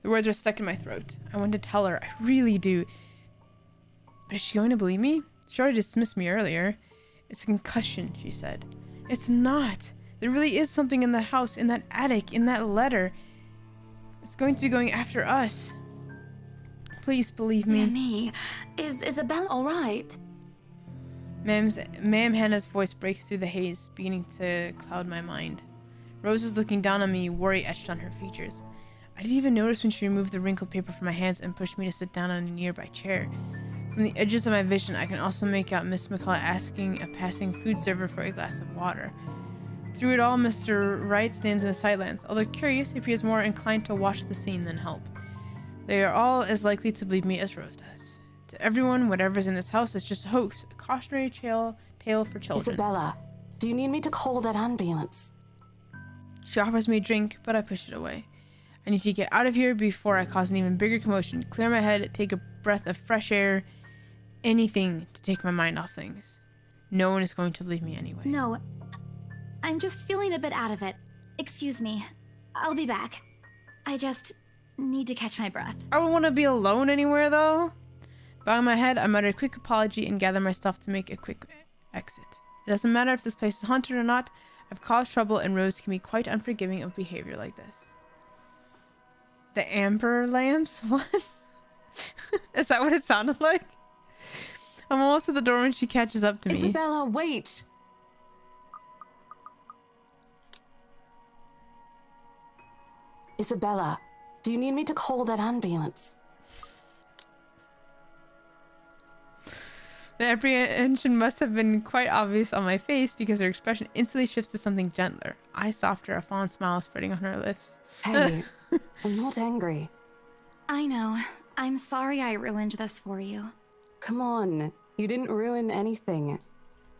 The words are stuck in my throat. I want to tell her. I really do. But is she going to believe me? She already dismissed me earlier. It's a concussion, she said. It's not. There really is something in the house, in that attic, in that letter. It's going to be going after us. Please believe me. Dear me. Is Isabella alright? Ma'am Hannah's voice breaks through the haze, beginning to cloud my mind. Rose is looking down on me, worry etched on her features. I didn't even notice when she removed the wrinkled paper from my hands and pushed me to sit down on a nearby chair. From the edges of my vision, I can also make out Miss McCullough asking a passing food server for a glass of water. Through it all, Mr. Wright stands in the sidelines. Although curious, he appears more inclined to watch the scene than help. They are all as likely to believe me as Rose does. To everyone, whatever's in this house is just a hoax, a cautionary tale for children. Isabella, do you need me to call that ambulance? She offers me a drink, but I push it away. I need to get out of here before I cause an even bigger commotion. Clear my head, take a breath of fresh air, anything to take my mind off things. No one is going to believe me anyway. No, I'm just feeling a bit out of it. Excuse me. I'll be back. I just need to catch my breath. I don't want to be alone anywhere, though. Bowing my head, I mutter a quick apology and gather my stuff to make a quick exit. It doesn't matter if this place is haunted or not. I've caused trouble, and Rose can be quite unforgiving of behavior like this. The amber lamps? What? Is that what it sounded like? I'm almost at the door when she catches up to me. Isabella, wait! Isabella, do you need me to call that ambulance? The apprehension must have been quite obvious on my face because her expression instantly shifts to something gentler. Eyes softer, a fond smile spreading on her lips. Hey, I'm not angry. I know. I'm sorry I ruined this for you. Come on, you didn't ruin anything.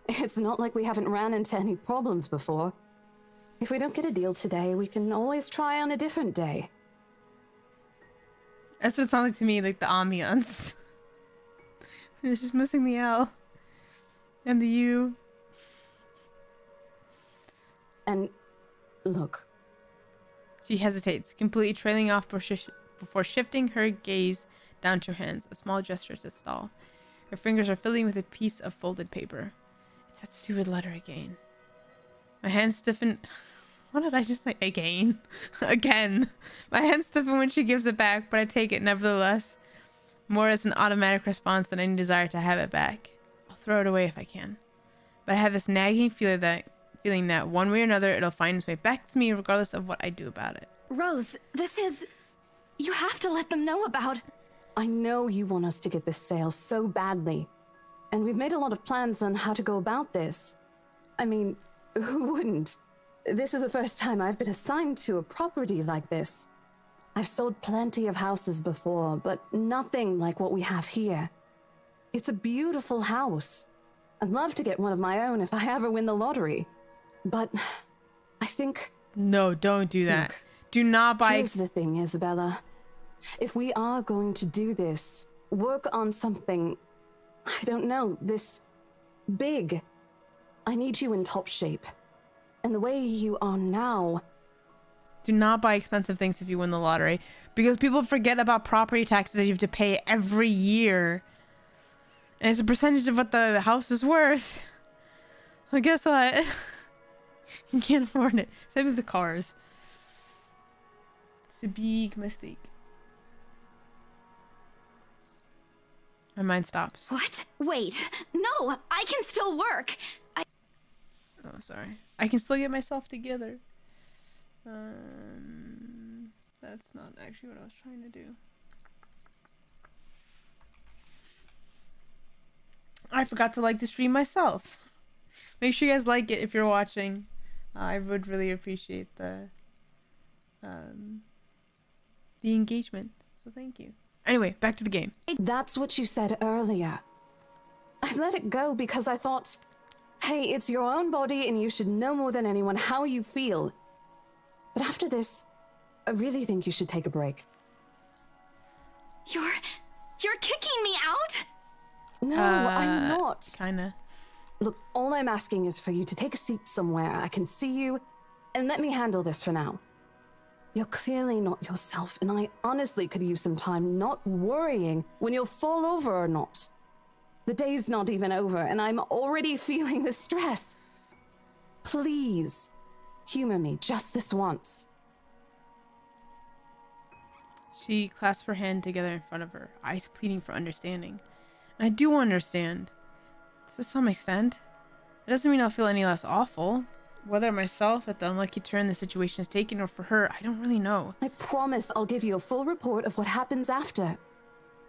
It's not like we haven't ran into any problems before. If we don't get a deal today, we can always try on a different day. That's what it sounds like to me, like the ambiance. It's just missing the L. And the U. And look. She hesitates, completely trailing off before shifting her gaze down to her hands, a small gesture to stall. Her fingers are fiddling with a piece of folded paper. It's that stupid letter again. My hands stiffen. What did I just say? Again. Again. My hands stiffen when she gives it back, but I take it nevertheless. More as an automatic response than any desire to have it back. I'll throw it away if I can. But I have this nagging feeling that one way or another it'll find its way back to me regardless of what I do about it. Rose, this is... You have to let them know about... I know you want us to get this sale so badly. And we've made a lot of plans on how to go about this. I mean, who wouldn't? This is the first time I've been assigned to a property like this. I've sold plenty of houses before, but nothing like what we have here. It's a beautiful house. I'd love to get one of my own if I ever win the lottery. But I think... No, don't do that. Look, do not buy... Here's the thing, Isabella. If we are going to do this, work on something, I don't know, this big, I need you in top shape. And the way you are now... Do not buy expensive things if you win the lottery. Because people forget about property taxes that you have to pay every year. And it's a percentage of what the house is worth. So guess what? You can't afford it. Same with the cars. It's a big mistake. My mind stops. What? Wait. No, I can still work. Oh, sorry. I can still get myself together. That's not actually what I was trying to do. I forgot to like the stream myself. Make sure you guys like it if you're watching. I would really appreciate the engagement. So thank you. Anyway, back to the game. That's what you said earlier. I let it go because I thought, hey, it's your own body and you should know more than anyone how you feel. But after this, I really think you should take a break. You're kicking me out? No, I'm not. Kinda. Look, all I'm asking is for you to take a seat somewhere I can see you, and let me handle this for now. You're clearly not yourself, and I honestly could use some time not worrying when you'll fall over or not. The day's not even over, and I'm already feeling the stress. Please, humor me just this once. She clasped her hand together in front of her, eyes pleading for understanding. And I do understand. To some extent. It doesn't mean I'll feel any less awful. Whether myself at the unlucky turn the situation is taken or for her, I don't really know. I promise I'll give you a full report of what happens after.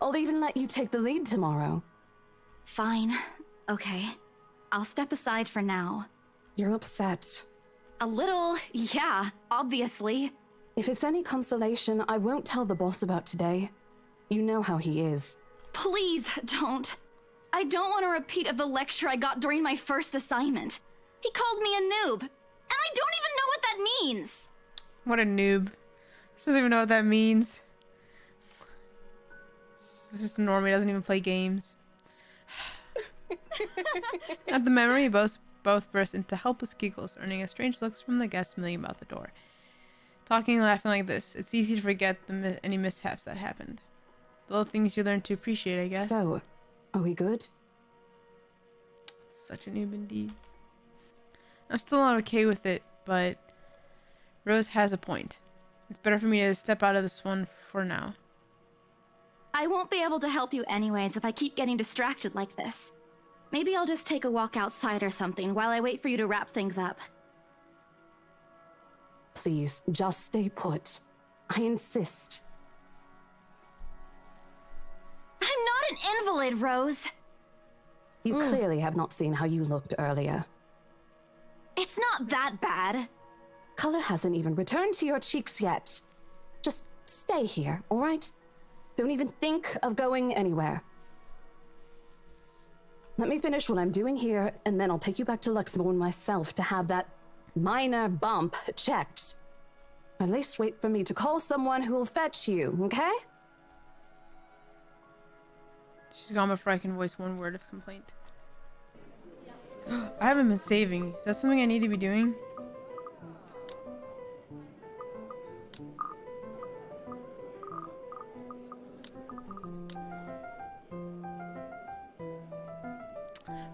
I'll even let you take the lead tomorrow. Fine. Okay. I'll step aside for now. You're upset. A little, yeah, obviously. If it's any consolation, I won't tell the boss about today. You know how he is. Please don't. I don't want a repeat of the lecture I got during my first assignment. He called me a noob, and I don't even know what that means. What a noob. She doesn't even know what that means. This is normie, doesn't even play games. At the memory, both burst into helpless giggles, earning a strange looks from the guests milling about the door. Talking and laughing like this, it's easy to forget any mishaps that happened. The little things you learn to appreciate, I guess. So, are we good? Such a noob indeed. I'm still not okay with it, but Rose has a point. It's better for me to step out of this one for now. I won't be able to help you anyways if I keep getting distracted like this. Maybe I'll just take a walk outside or something while I wait for you to wrap things up. Please, just stay put. I insist. I'm not an invalid, Rose. You clearly have not seen how you looked earlier. It's not that bad. Color hasn't even returned to your cheeks yet. Just stay here, all right? Don't even think of going anywhere. Let me finish what I'm doing here, and then I'll take you back to Luxembourg myself to have that minor bump checked. At least wait for me to call someone who will fetch you, okay? She's gone before I can voice one word of complaint. I haven't been saving. Is that something I need to be doing?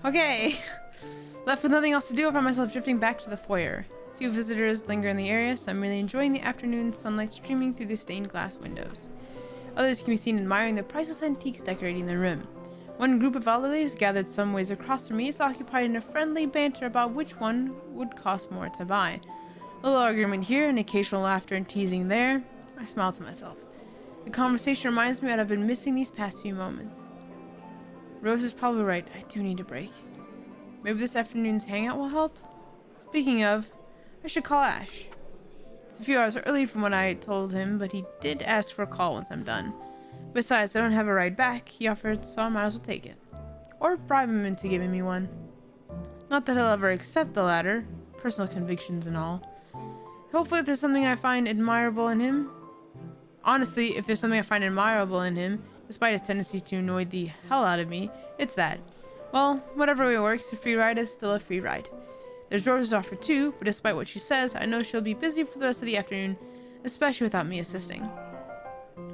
Okay. Left with nothing else to do, I find myself drifting back to the foyer. Few visitors linger in the area, so I'm really enjoying the afternoon sunlight streaming through the stained glass windows. Others can be seen admiring the priceless antiques decorating the room. One group of elderlies, gathered some ways across from me, is occupied in a friendly banter about which one would cost more to buy. A little argument here, and occasional laughter and teasing there. I smile to myself. The conversation reminds me that I've been missing these past few moments. Rose is probably right. I do need a break. Maybe this afternoon's hangout will help? Speaking of, I should call Ash. It's a few hours early from what I told him, but he did ask for a call once I'm done. Besides, I don't have a ride back, he offered, so I might as well take it. Or bribe him into giving me one. Not that he'll ever accept the latter, personal convictions and all. Hopefully if there's something I find admirable in him... Honestly, if there's something I find admirable in him, despite his tendency to annoy the hell out of me, it's that. Well, whatever way it works, a free ride is still a free ride. There's Rose's offer too, but despite what she says, I know she'll be busy for the rest of the afternoon, especially without me assisting.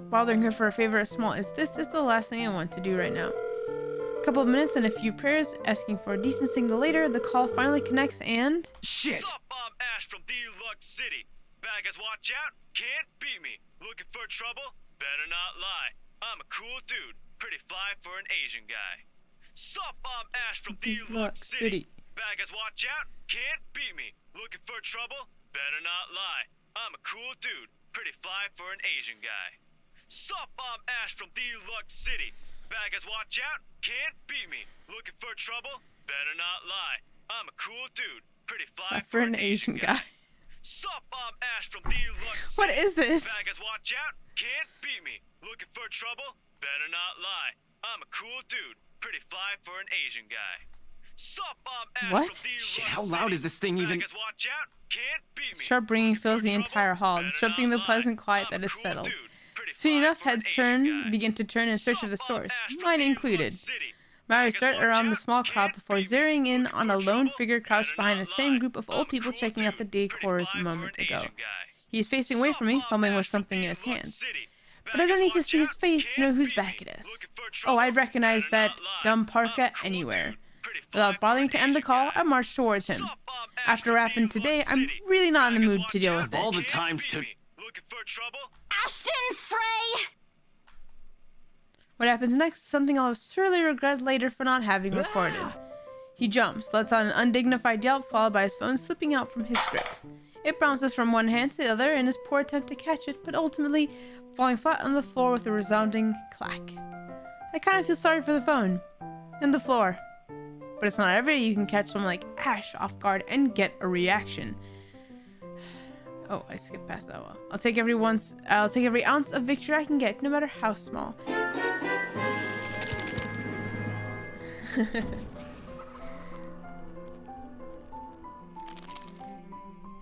Bothering her for a favor as small as this is the last thing I want to do right now. A couple of minutes and a few prayers, asking for a decent signal later, the call finally connects and... Shit! What's up, I'm Ash from Deluxe City. Baggers, watch out, can't beat me. Looking for trouble? Better not lie. I'm a cool dude, pretty fly for an Asian guy. Sup, I'm Ash from Deluxe City. Baggers, watch out, can't beat me. Looking for trouble? Better not lie. I'm a cool dude, pretty fly for an Asian guy. Sup, I'm Ash from Deluxe City. Baggers, watch out, can't beat me. Looking for trouble? Better not lie. I'm a cool dude, pretty fly for an Asian guy. Sup, I'm Ash from Deluxe City. What is this? Baggers, watch out, can't beat me. Looking for trouble? Better not lie. I'm a cool dude, pretty fly for an Asian guy. Sup, I'm Ash what? from Deluxe Shit, how loud is this thing even? Baggers, watch out, can't beat me. Sharp ringing fills the entire hall, disrupting the pleasant quiet that is settled. Soon enough, heads begin to turn in search of the source, mine included. My eyes dart around the small crowd before zeroing in on a lone figure crouched behind the same group of old people checking out the decors a moment ago. He is facing away from me, fumbling with something in his hand. But I don't need to see his face to know whose back it is. Oh, I'd recognize that dumb parka anywhere. Without bothering to end the call, I marched towards him. After rapping today, I'm really not in the mood to deal with this. All the times to... Ashton Frey! What happens next is something I'll surely regret later for not having recorded. He jumps, lets out an undignified yelp, followed by his phone slipping out from his grip. It bounces from one hand to the other in his poor attempt to catch it, but ultimately falling flat on the floor with a resounding clack. I kind of feel sorry for the phone. And the floor. But it's not every day you can catch someone like Ash off guard and get a reaction. Oh, I skipped past that one. I'll take every ounce of victory I can get, no matter how small.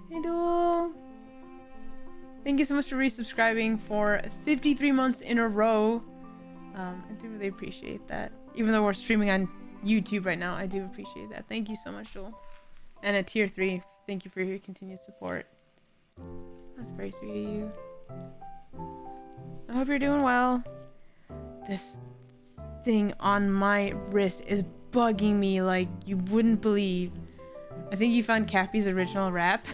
Hey, Duel. Thank you so much for resubscribing for 53 months in a row. I do really appreciate that. Even though we're streaming on YouTube right now, I do appreciate that. Thank you so much, Joel. And at tier 3, thank you for your continued support. That's very sweet of you. I hope you're doing well. This thing on my wrist is bugging me like you wouldn't believe. I think you found Cappy's original rap.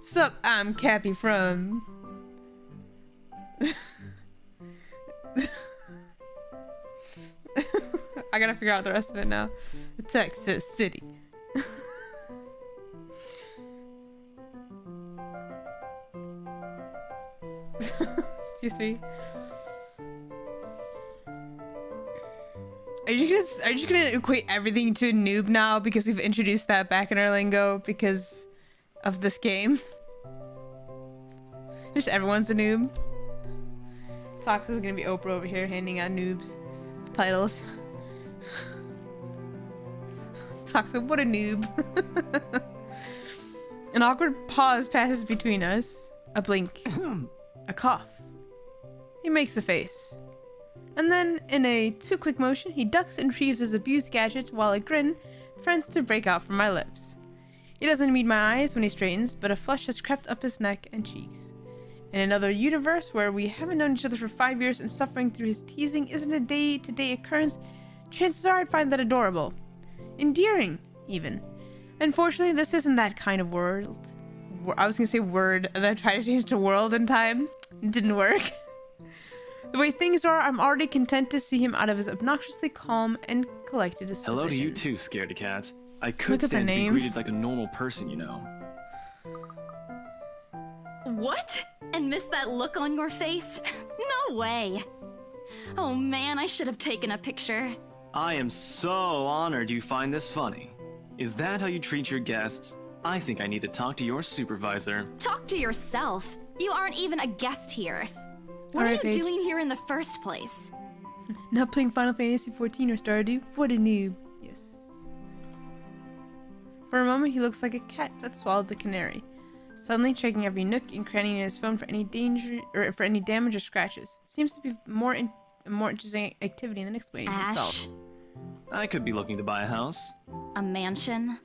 Sup, I'm Cappy from... I gotta figure out the rest of it now. Texas City. Tier 3. Are you just gonna equate everything to a noob now because we've introduced that back in our lingo because of this game? Just everyone's a noob. Toxa's gonna be Oprah over here handing out noobs titles. Toxa, what a noob. An awkward pause passes between us. A blink. A cough. He makes a face. And then, in a too quick motion, he ducks and retrieves his abused gadget while a grin threatens to break out from my lips. He doesn't meet my eyes when he straightens, but a flush has crept up his neck and cheeks. In another universe where we haven't known each other for 5 years and suffering through his teasing isn't a day-to-day occurrence, chances are I'd find that adorable. Endearing, even. Unfortunately, this isn't that kind of world. I was gonna say word, and then I tried to change it to world in time. It didn't work. The way things are, I'm already content to see him out of his obnoxiously calm and collected disposition. Hello to you too, scaredy cat. I could stand to be greeted like a normal person, you know. What? And miss that look on your face? No way. Oh man, I should have taken a picture. I am so honored you find this funny. Is that how you treat your guests? I think I need to talk to your supervisor. Talk to yourself. You aren't even a guest here. What are you doing here in the first place? Not playing Final Fantasy XIV or Stardew? What a noob. Yes. For a moment, he looks like a cat that swallowed the canary. Suddenly checking every nook and cranny in his phone for any danger or for any damage or scratches. Seems to be more interesting activity than explaining himself. I could be looking to buy a house. A mansion?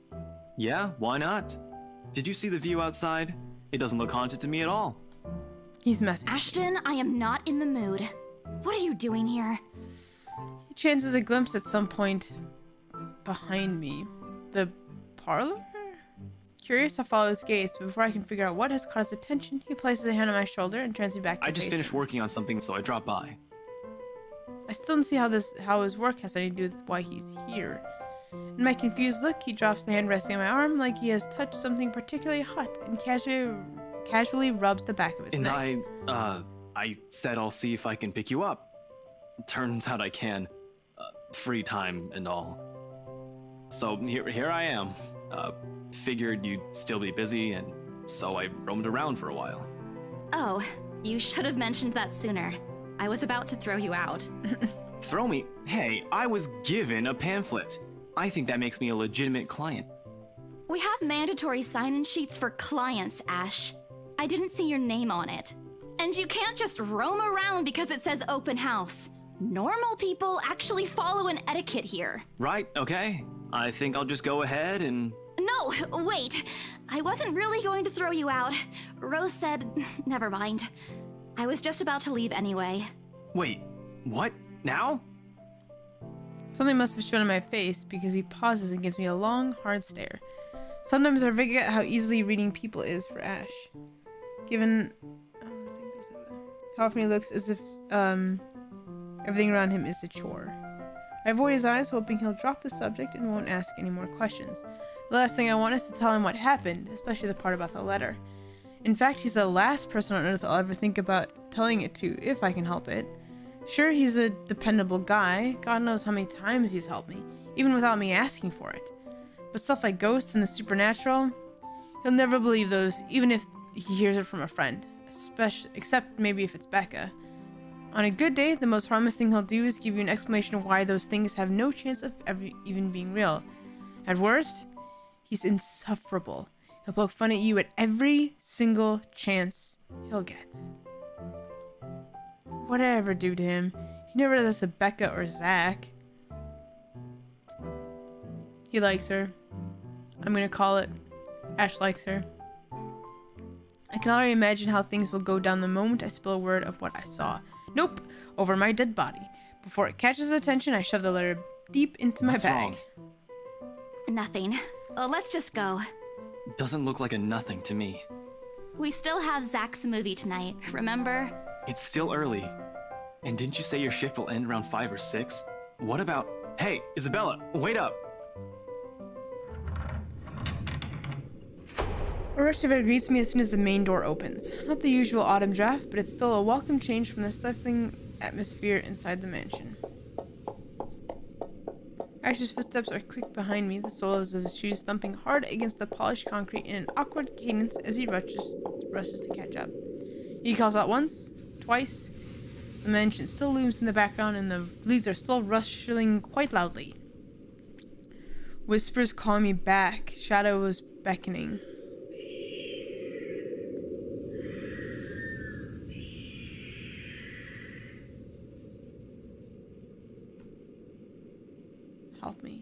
Yeah, why not? Did you see the view outside? It doesn't look haunted to me at all. He's messy. Ashton, I am not in the mood. What are you doing here? He chances a glimpse at some point behind me. The parlor? Curious, I follow his gaze, but before I can figure out what has caught his attention, he places a hand on my shoulder and turns me back to I just finished working on something, so I dropped by. I still don't see how his work has anything to do with why he's here. In my confused look, he drops the hand resting on my arm like he has touched something particularly hot and casually rubs the back of his neck. And I said I'll see if I can pick you up. Turns out I can. Free time and all. So here I am. Figured you'd still be busy, and so I roamed around for a while. Oh, you should have mentioned that sooner. I was about to throw you out. Throw me? Hey, I was given a pamphlet. I think that makes me a legitimate client. We have mandatory sign-in sheets for clients, Ash. I didn't see your name on it. And you can't just roam around because it says open house. Normal people actually follow an etiquette here. Right, okay. I think I'll just go ahead and... No, wait. I wasn't really going to throw you out. Rose said, never mind. I was just about to leave anyway. Wait, what? Now? Something must have shown in my face because he pauses and gives me a long, hard stare. Sometimes I forget how easily reading people is for Ash. Given how often he looks as if everything around him is a chore. I avoid his eyes, hoping he'll drop the subject and won't ask any more questions. The last thing I want is to tell him what happened, especially the part about the letter. In fact, he's the last person on Earth I'll ever think about telling it to, if I can help it. Sure, he's a dependable guy. God knows how many times he's helped me, even without me asking for it. But stuff like ghosts and the supernatural, he'll never believe those, even if he hears it from a friend. Except maybe if it's Becca. On a good day, the most harmless thing he'll do is give you an explanation of why those things have no chance of ever even being real. At worst, he's insufferable. He'll poke fun at you at every single chance he'll get. What'd I ever do to him? He never does this to Becca or Zach. He likes her. I'm gonna call it. Ash likes her. I can already imagine how things will go down the moment I spill a word of what I saw. Nope, over my dead body. Before it catches attention, I shove the letter deep into my bag. Wrong? Nothing. Let's just go. Doesn't look like a nothing to me. We still have Zach's movie tonight, remember? It's still early. And didn't you say your shift will end around 5 or 6? What about... Hey, Isabella, wait up! A rush of air greets me as soon as the main door opens. Not the usual autumn draft, but it's still a welcome change from the stifling atmosphere inside the mansion. Ash's footsteps are quick behind me, the soles of his shoes thumping hard against the polished concrete in an awkward cadence as he rushes to catch up. He calls out once, twice. The mansion still looms in the background, and the leaves are still rustling quite loudly. Whispers call me back, shadows beckoning. Help me.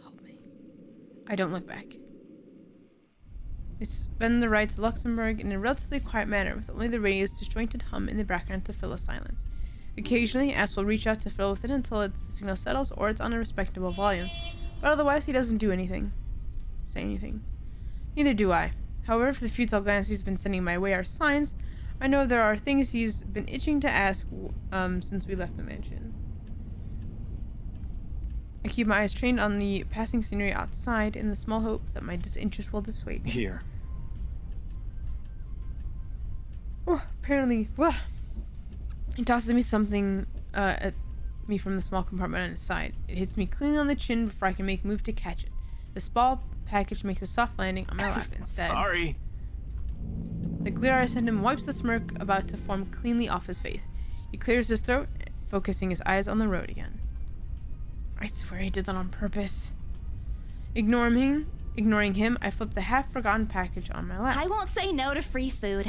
Help me. I don't look back. We spend the ride to Luxembourg in a relatively quiet manner, with only the radio's disjointed hum in the background to fill the silence. Occasionally, Ash will reach out to fill with it until the signal settles or it's on a respectable volume, but otherwise he doesn't do anything. Say anything. Neither do I. However, if the futile glances he's been sending my way are signs, I know there are things he's been itching to ask since we left the mansion. I keep my eyes trained on the passing scenery outside in the small hope that my disinterest will dissuade me. Here. Oh, apparently, he tosses me something at me from the small compartment on his side. It hits me cleanly on the chin before I can make a move to catch it. The small package makes a soft landing on my lap instead. Sorry. The glare I send him wipes the smirk about to form cleanly off his face. He clears his throat, focusing his eyes on the road again. I swear he did that on purpose. Ignoring him, I flip the half-forgotten package on my lap. I won't say no to free food,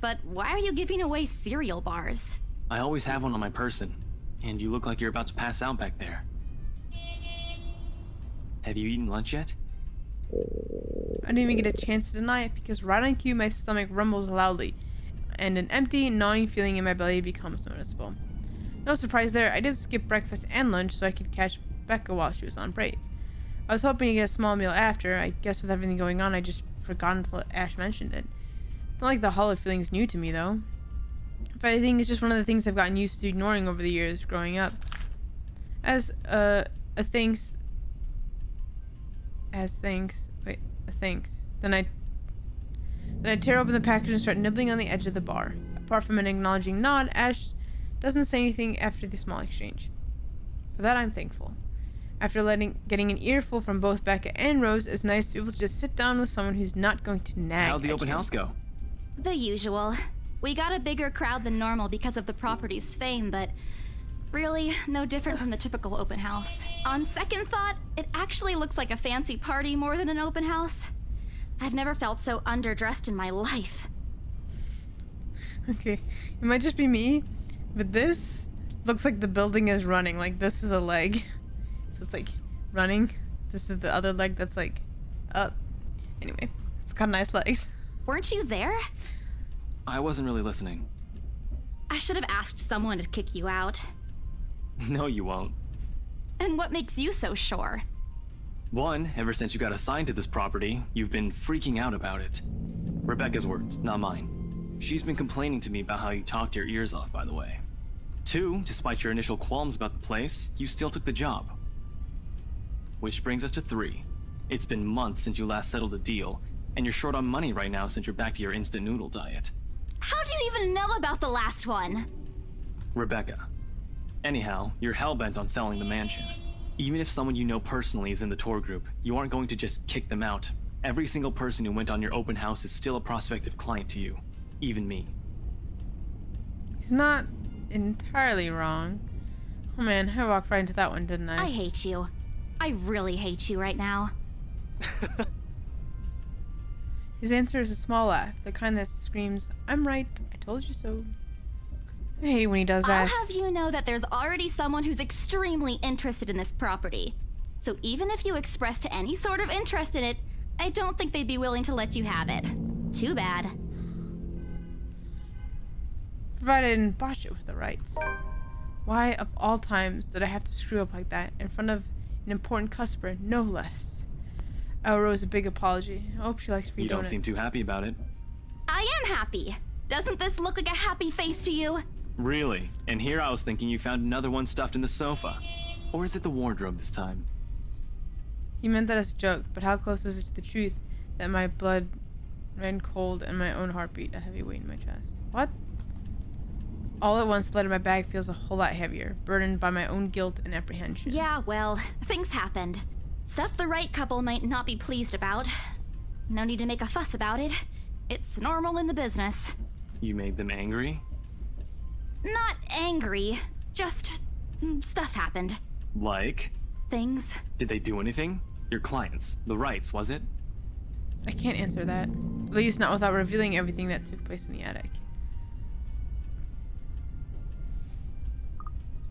but why are you giving away cereal bars? I always have one on my person, and you look like you're about to pass out back there. Have you eaten lunch yet? I didn't even get a chance to deny it because right on cue my stomach rumbles loudly, and an empty, gnawing feeling in my belly becomes noticeable. No surprise there, I did skip breakfast and lunch so I could catch Becca while she was on break. I was hoping to get a small meal after. I guess with everything going on, I just forgot until Ash mentioned it. It's not like the hollow feeling's new to me, though. But I think it's just one of the things I've gotten used to ignoring over the years growing up. As thanks. Then I tear open the package and start nibbling on the edge of the bar. Apart from an acknowledging nod, Ash doesn't say anything after the small exchange. For that, I'm thankful. After getting an earful from both Becca and Rose, it's nice to be able to just sit down with someone who's not going to nag. How'd the open house go? The usual. We got a bigger crowd than normal because of the property's fame, but really, no different from the typical open house. On second thought, it actually looks like a fancy party more than an open house. I've never felt so underdressed in my life. Okay, it might just be me, but this looks like the building is running. Like, this is a leg. So it's like running. This is the other leg that's like up. Anyway, it's got nice legs. Weren't you there? I wasn't really listening. I should have asked someone to kick you out. No, you won't. And what makes you so sure? One, ever since you got assigned to this property, you've been freaking out about it. Rebecca's words, not mine. She's been complaining to me about how you talked your ears off, by the way. Two, despite your initial qualms about the place, you still took the job. Which brings us to three. It's been months since you last settled a deal, and you're short on money right now since you're back to your instant noodle diet. How do you even know about the last one? Rebecca. Anyhow, you're hell-bent on selling the mansion. Even if someone you know personally is in the tour group, you aren't going to just kick them out. Every single person who went on your open house is still a prospective client to you. Even me. He's not entirely wrong. Oh man, I walked right into that one, didn't I? I hate you. I really hate you right now. His answer is a small laugh, the kind that screams, I'm right, I told you so. I hate when he does that. I'll have you know that there's already someone who's extremely interested in this property. So even if you expressed any sort of interest in it, I don't think they'd be willing to let you have it. Too bad. Provided I didn't botch it with the rights. Why, of all times, did I have to screw up like that in front of an important customer, no less? I owe Rose a big apology. I hope she likes free donuts. You don't seem too happy about it. I am happy. Doesn't this look like a happy face to you? Really? And here I was thinking you found another one stuffed in the sofa. Or is it the wardrobe this time? He meant that as a joke, but how close is it to the truth that my blood ran cold and my own heartbeat a heavy weight in my chest? What? All at once, the lead in my bag feels a whole lot heavier, burdened by my own guilt and apprehension. Yeah, well, things happened. Stuff the right couple might not be pleased about. No need to make a fuss about it. It's normal in the business. You made them angry? Not angry, just stuff happened. Like? Things. Did they do anything? Your clients, the Wrights, was it? I can't answer that. At least not without revealing everything that took place in the attic.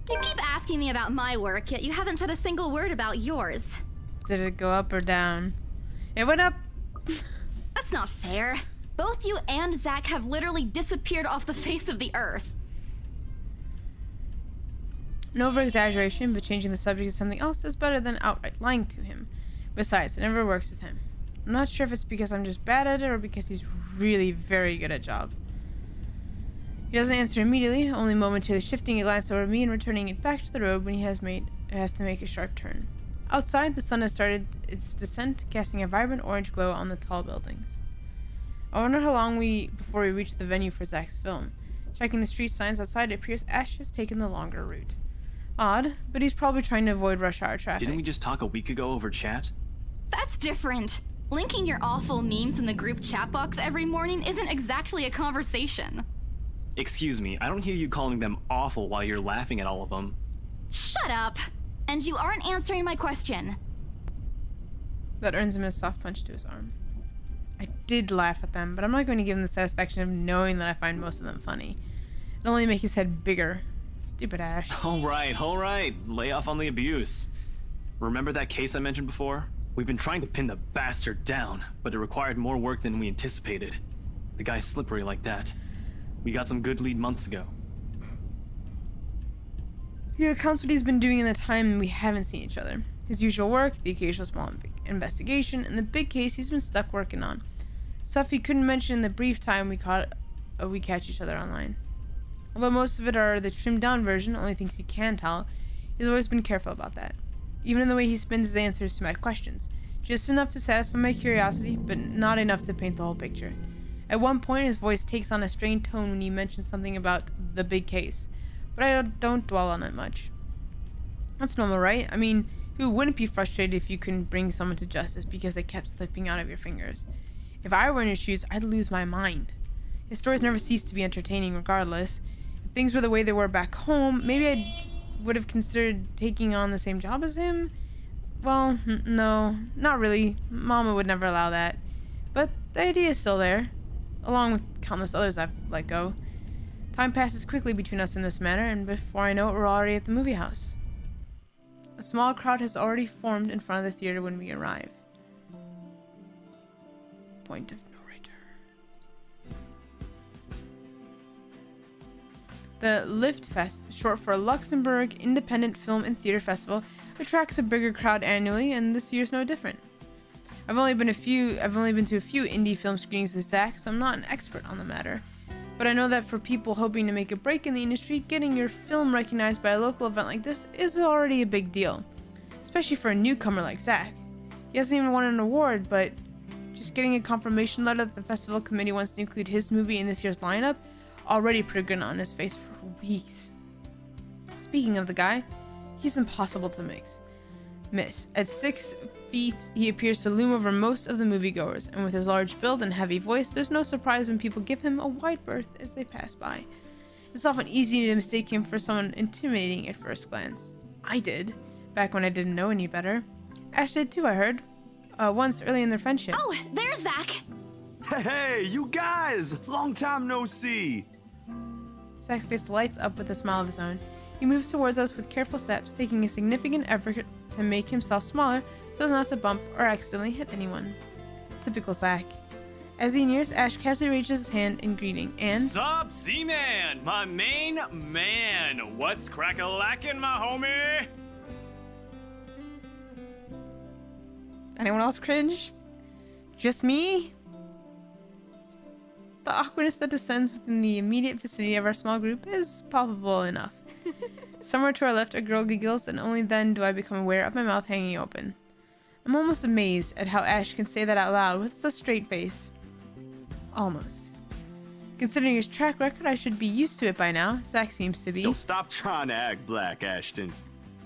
You keep asking me about my work, yet you haven't said a single word about yours. Did it go up or down? It went up. That's not fair. Both you and Zach have literally disappeared off the face of the earth. No over-exaggeration, but changing the subject to something else is better than outright lying to him. Besides, it never works with him. I'm not sure if it's because I'm just bad at it or because he's really very good at job. He doesn't answer immediately, only momentarily shifting a glance over me and returning it back to the road when he has to make a sharp turn. Outside, the sun has started its descent, casting a vibrant orange glow on the tall buildings. I wonder how long before we reach the venue for Zach's film. Checking the street signs outside, it appears Ash has taken the longer route. Odd, but he's probably trying to avoid rush hour traffic. Didn't we just talk a week ago over chat? That's different. Linking your awful memes in the group chat box every morning isn't exactly a conversation. Excuse me, I don't hear you calling them awful while you're laughing at all of them. Shut up! And you aren't answering my question. That earns him a soft punch to his arm. I did laugh at them, but I'm not going to give him the satisfaction of knowing that I find most of them funny. It'll only make his head bigger. Stupid Ash. All right. Lay off on the abuse. Remember that case I mentioned before? We've been trying to pin the bastard down, but it required more work than we anticipated. The guy's slippery like that. We got some good lead months ago. He recounts what he's been doing in the time we haven't seen each other. His usual work, the occasional small investigation, and the big case he's been stuck working on. Stuff he couldn't mention in the brief time we catch each other online. Although most of it are the trimmed down version, only things he can tell, he's always been careful about that. Even in the way he spins his answers to my questions. Just enough to satisfy my curiosity, but not enough to paint the whole picture. At one point, his voice takes on a strained tone when he mentions something about the big case, but I don't dwell on it much. That's normal, right? I mean, who wouldn't be frustrated if you couldn't bring someone to justice because they kept slipping out of your fingers? If I were in his shoes, I'd lose my mind. His stories never cease to be entertaining regardless. If things were the way they were back home, maybe I would have considered taking on the same job as him. Well, no, not really. Mama would never allow that. But the idea is still there, along with countless others I've let go. Time passes quickly between us in this manner, and before I know it, we're already at the movie house. A small crowd has already formed in front of the theater when we arrive. Point of no return. The Lift Fest, short for Luxembourg Independent Film and Theater Festival, attracts a bigger crowd annually, and this year's no different. I've only been to a few indie film screenings with Zach, so I'm not an expert on the matter. But I know that for people hoping to make a break in the industry, getting your film recognized by a local event like this is already a big deal. Especially for a newcomer like Zach. He hasn't even won an award, but just getting a confirmation letter that the festival committee wants to include his movie in this year's lineup already put a grin on his face for weeks. Speaking of the guy, he's impossible to miss. At 6 feet, he appears to loom over most of the moviegoers, and with his large build and heavy voice, there's no surprise when people give him a wide berth as they pass by. It's often easy to mistake him for someone intimidating at first glance. I did, back when I didn't know any better. Ash did too, I heard. Once early in their friendship. Oh, there's Zach! Hey, you guys! Long time no see! Zach's face lights up with a smile of his own. He moves towards us with careful steps, taking a significant effort to make himself smaller so as not to bump or accidentally hit anyone. Typical Zach. As he nears, Ash casually raises his hand in greeting, and... Sup, Z-Man? My main man! What's crack-a-lackin', my homie? Anyone else cringe? Just me? The awkwardness that descends within the immediate vicinity of our small group is palpable enough. Somewhere to our left, a girl giggles, and only then do I become aware of my mouth hanging open. I'm almost amazed at how Ash can say that out loud with such a straight face. Almost. Considering his track record, I should be used to it by now. Zach seems to be. Yo, stop trying to act black, Ashton.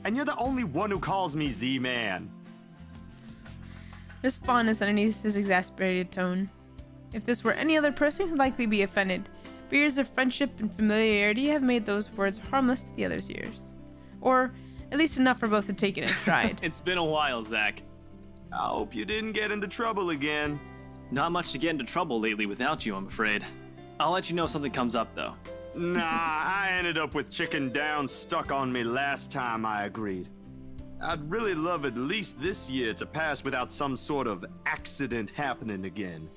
And you're the only one who calls me Z-Man. There's fondness underneath his exasperated tone. If this were any other person, he'd likely be offended. But years of friendship and familiarity have made those words harmless to the other's ears. Or at least enough for both to take it in stride. It's been a while, Zach. I hope you didn't get into trouble again. Not much to get into trouble lately without you, I'm afraid. I'll let you know if something comes up, though. Nah, I ended up with chicken down stuck on me last time I agreed. I'd really love at least this year to pass without some sort of accident happening again.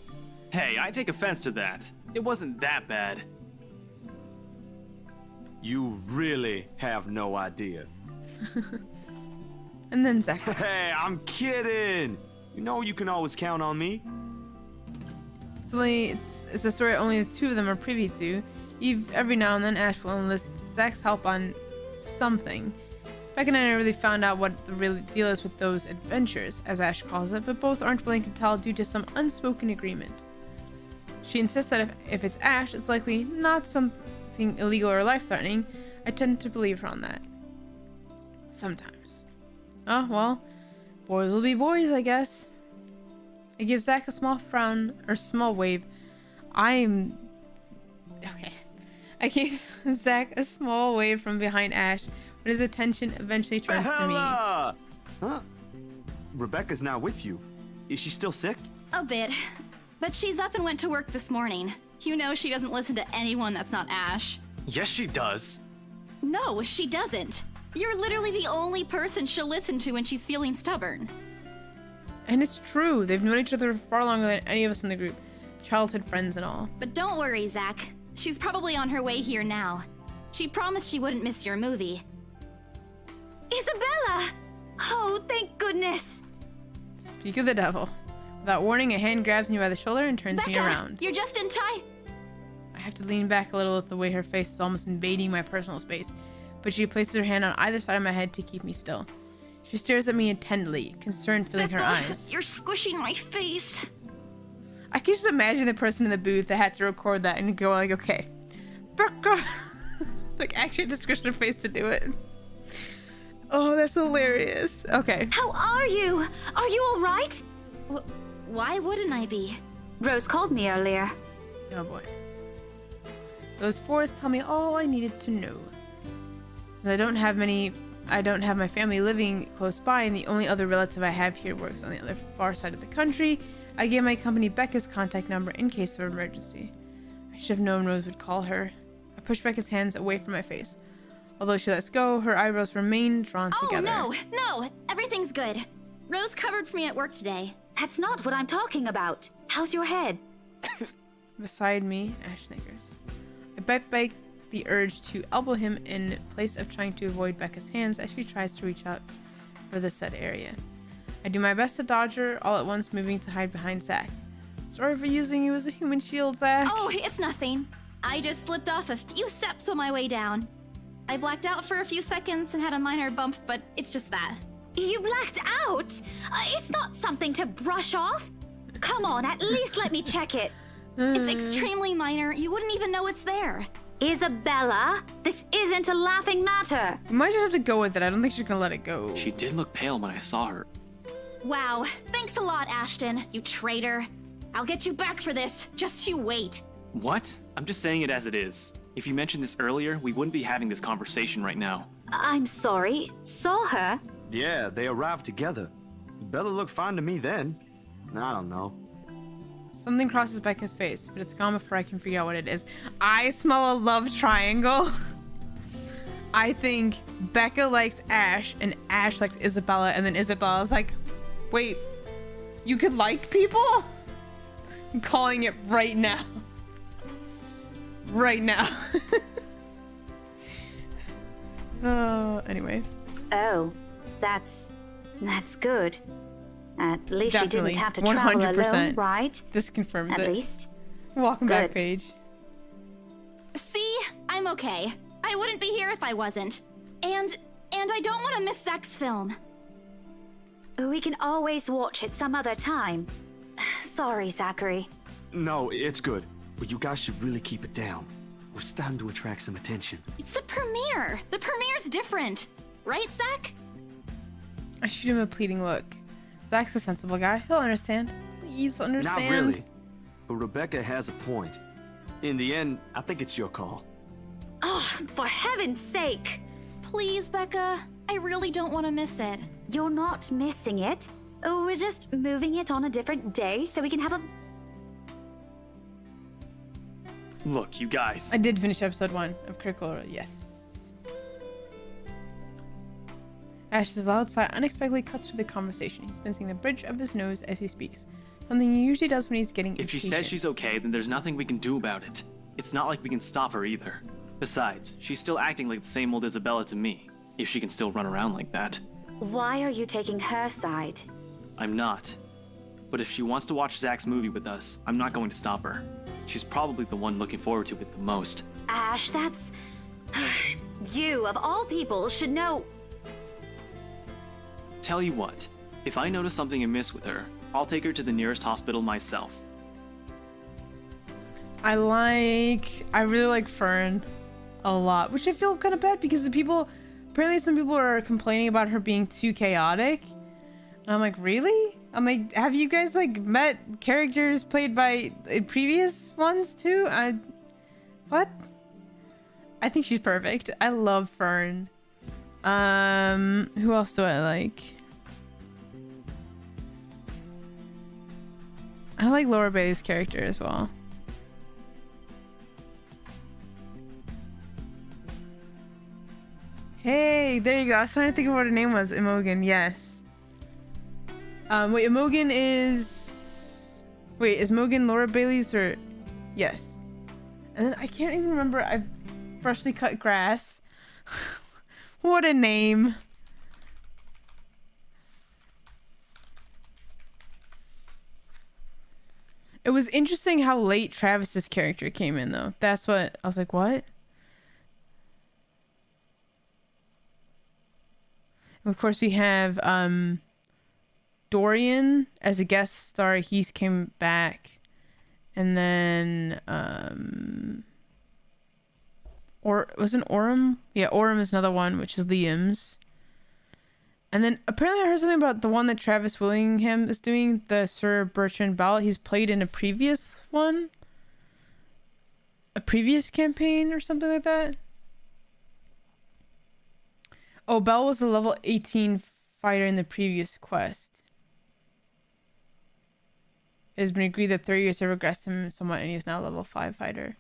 Hey, I take offense to that. It wasn't that bad. You really have no idea. And then Zach. Hey, I'm kidding! You know you can always count on me. It's a story only the two of them are privy to. Every now and then Ash will enlist Zach's help on something. Beck and I never really found out what the real deal is with those adventures, as Ash calls it, but both aren't willing to tell due to some unspoken agreement. She insists that if it's Ash, it's likely not something illegal or life-threatening. I tend to believe her on that. Sometimes. Oh, well, boys will be boys, I guess. I give Zach a small frown, or small wave. Okay. I give Zach a small wave from behind Ash, but his attention eventually turns to me. Huh? Rebecca's not with you. Is she still sick? A bit. But she's up and went to work this morning. You know she doesn't listen to anyone that's not Ash. Yes, she does. No, she doesn't. You're literally the only person she'll listen to when she's feeling stubborn. And it's true. They've known each other far longer than any of us in the group. Childhood friends and all. But don't worry, Zach. She's probably on her way here now. She promised she wouldn't miss your movie. Isabella! Oh, thank goodness! Speak of the devil. Without warning, a hand grabs me by the shoulder and turns me around. You're just in time. I have to lean back a little with the way her face is almost invading my personal space, but she places her hand on either side of my head to keep me still. She stares at me intently, concern filling her eyes. You're squishing my face. I can just imagine the person in the booth that had to record that and go like, okay, Becca. Like actually just squish their face to do it. Oh, that's hilarious. Okay. How are you? Are you all right? Why wouldn't I be? Rose called me earlier. Oh boy. Those forests tell me all I needed to know. Since I don't have my family living close by, and the only other relative I have here works on the other far side of the country, I gave my company Becca's contact number in case of emergency. I should have known Rose would call her. I pushed Becca's hands away from my face. Although she lets go, her eyebrows remain drawn together. Oh, no, everything's good. Rose covered for me at work today. That's not what I'm talking about. How's your head? Beside me, Ash snickers. I bite back the urge to elbow him in place of trying to avoid Becca's hands as she tries to reach out for the said area. I do my best to dodge her, all at once moving to hide behind Zach. Sorry for using you as a human shield, Zach. Oh, it's nothing. I just slipped off a few steps on my way down. I blacked out for a few seconds and had a minor bump, but it's just that. You blacked out? It's not something to brush off. Come on, at least let me check it. It's extremely minor. You wouldn't even know it's there. Isabella, this isn't a laughing matter. We might just have to go with it. I don't think she's gonna let it go. She did look pale when I saw her. Wow, thanks a lot, Ashton, you traitor. I'll get you back for this. Just you wait. What? I'm just saying it as it is. If you mentioned this earlier, we wouldn't be having this conversation right now. I'm sorry. Saw her? Yeah, they arrived together. Bella looked fine to me then. I don't know. Something crosses Becca's face, but it's gone before I can figure out what it is. I smell a love triangle. I think Becca likes Ash, and Ash likes Isabella, and then Isabella's like, wait, you could like people? I'm calling it right now. Right now. Oh, anyway. Oh, that's good. At least Definitely. You didn't have to travel 100%. alone, right? This confirms it. At least. Welcome back, Good. Paige. See? I'm okay. I wouldn't be here if I wasn't. And I don't want to miss Zach's film. We can always watch it some other time. Sorry, Zachary. No, it's good. But you guys should really keep it down. We're starting to attract some attention. It's the premiere. The premiere's different. Right, Zach? I shoot him a pleading look. Zach's a sensible guy. He'll understand. Please understand. Not really. But Rebecca has a point. In the end, I think it's your call. Oh, for heaven's sake! Please, Becca. I really don't want to miss it. You're not missing it. Oh, we're just moving it on a different day so we can have a... Look, you guys. I did finish episode 1 of Critical Role, yes. Ash's loud sigh unexpectedly cuts through the conversation. He's pincing the bridge of his nose as he speaks. Something he usually does when he's getting If she impatient. says she's okay, then there's nothing we can do about it. It's not like we can stop her either. Besides, she's still acting like the same old Isabella to me, if she can still run around like that. Why are you taking her side? I'm not. But if she wants to watch Zach's movie with us, I'm not going to stop her. She's probably the one looking forward to it the most. Ash, that's... You, of all people, should know... Tell you what, if I notice something amiss with her, I'll take her to the nearest hospital myself. I really like Fern a lot, which I feel kind of bad because apparently some people are complaining about her being too chaotic. And I'm like, really? I'm like, have you guys like met characters played by previous ones too? What? I think she's perfect. I love Fern. Who else do I like? I like Laura Bailey's character as well. Hey, there you go. I was trying to think of what her name was. Imogen, yes. Wait, Imogen is... Wait, is Imogen Laura Bailey's or... Yes. And then I can't even remember. I've freshly cut grass. What a name. It was interesting how late Travis's character came in, though. That's what... I was like, what? And of course, we have Dorian as a guest star. He came back. And then... Or wasn't Orem? Yeah, Orem is another one, which is Liam's. And then apparently I heard something about the one that Travis Willingham is doing, the Sir Bertrand Bell. He's played in a previous one. A previous campaign or something like that. Oh, Bell was the level 18 fighter in the previous quest. It has been agreed that 30 years have regressed him somewhat and he is now a level 5 fighter.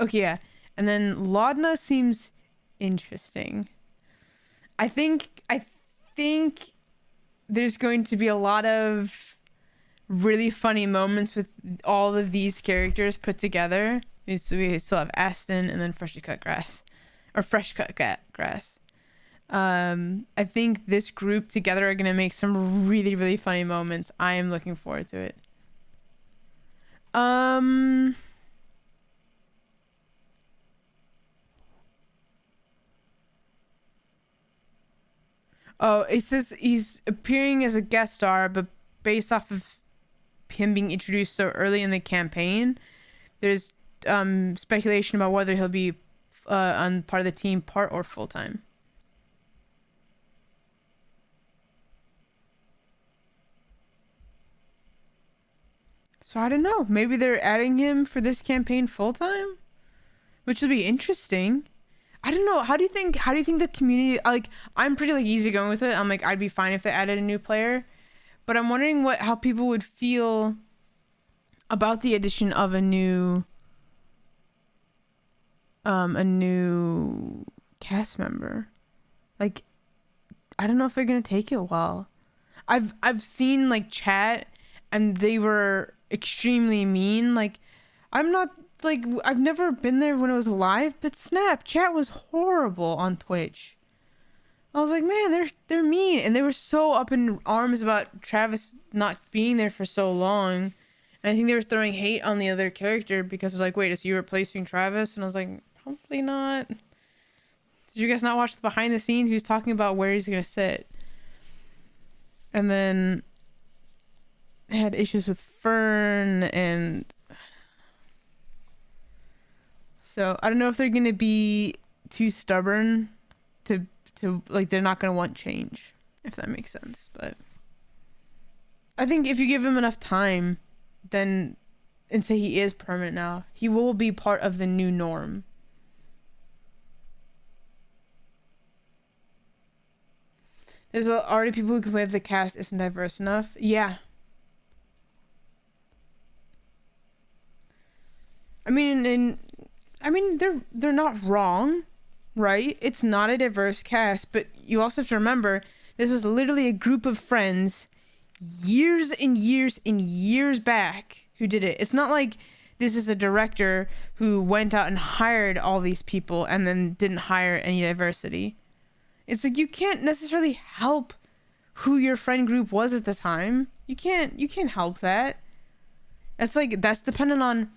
Okay, yeah. And then Laudna seems interesting. I think there's going to be a lot of really funny moments with all of these characters put together. So we still have Aston and then freshly cut grass. Or fresh cut grass. I think this group together are going to make some really, really funny moments. I am looking forward to it. Oh, it says he's appearing as a guest star, but based off of him being introduced so early in the campaign, there's speculation about whether he'll be on part of the team, part or full-time. So I don't know. Maybe they're adding him for this campaign full-time, which will be interesting. I don't know. How do you think the community, like, I'm pretty like easygoing with it. I'm like, I'd be fine if they added a new player, but I'm wondering how people would feel about the addition of a new cast member. Like, I don't know if they're gonna take it well. I've seen like chat and they were extremely mean. Like, I'm not like, I've never been there when it was live, but snap, chat was horrible on Twitch. I was like, man, they're mean, and they were so up in arms about Travis not being there for so long. And I think they were throwing hate on the other character because it was like, wait, is you replacing Travis? And I was like, probably not. Did you guys not watch the behind the scenes? He was talking about where he's gonna sit. And then had issues with Fern, and so I don't know if they're gonna be too stubborn to like, they're not gonna want change, if that makes sense. But I think if you give him enough time, then, and say he is permanent now, he will be part of the new norm. There's already people who complain the cast isn't diverse enough. Yeah. I mean, they're not wrong, right? It's not a diverse cast, but you also have to remember this is literally a group of friends years and years and years back who did it. It's not like this is a director who went out and hired all these people and then didn't hire any diversity. It's like, you can't necessarily help who your friend group was at the time. You can't help that. It's like, that's dependent on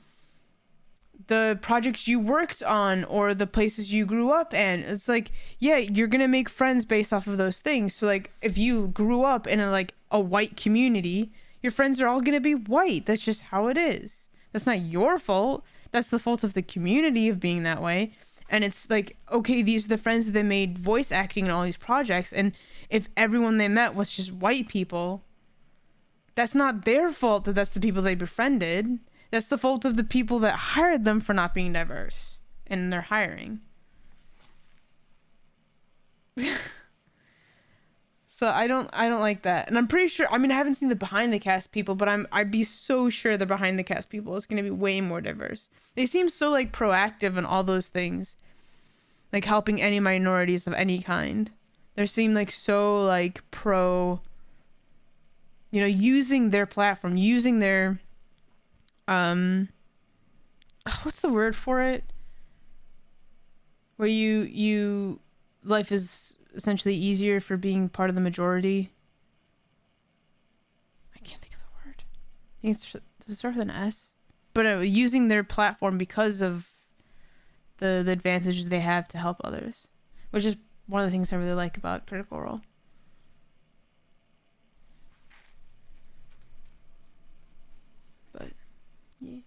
the projects you worked on or the places you grew up in. It's like, yeah, you're gonna make friends based off of those things. So like, if you grew up in a white community, your friends are all gonna be white. That's just how it is. That's not your fault. That's the fault of the community of being that way. And it's like, okay, these are the friends that they made voice acting in all these projects, and if everyone they met was just white people, that's not their fault that that's the people they befriended. That's the fault of the people that hired them for not being diverse in their hiring. So I don't like that. And I'm pretty sure, I mean, I haven't seen the behind the cast people, but I'd be so sure the behind the cast people is going to be way more diverse. They seem so like proactive and all those things, like helping any minorities of any kind. They seem like so like pro, you know, using their platform, using their what's the word for it? Where you life is essentially easier for being part of the majority. I can't think of the word. I think does it start with an S? But using their platform because of the advantages they have to help others, which is one of the things I really like about Critical Role. But yeah.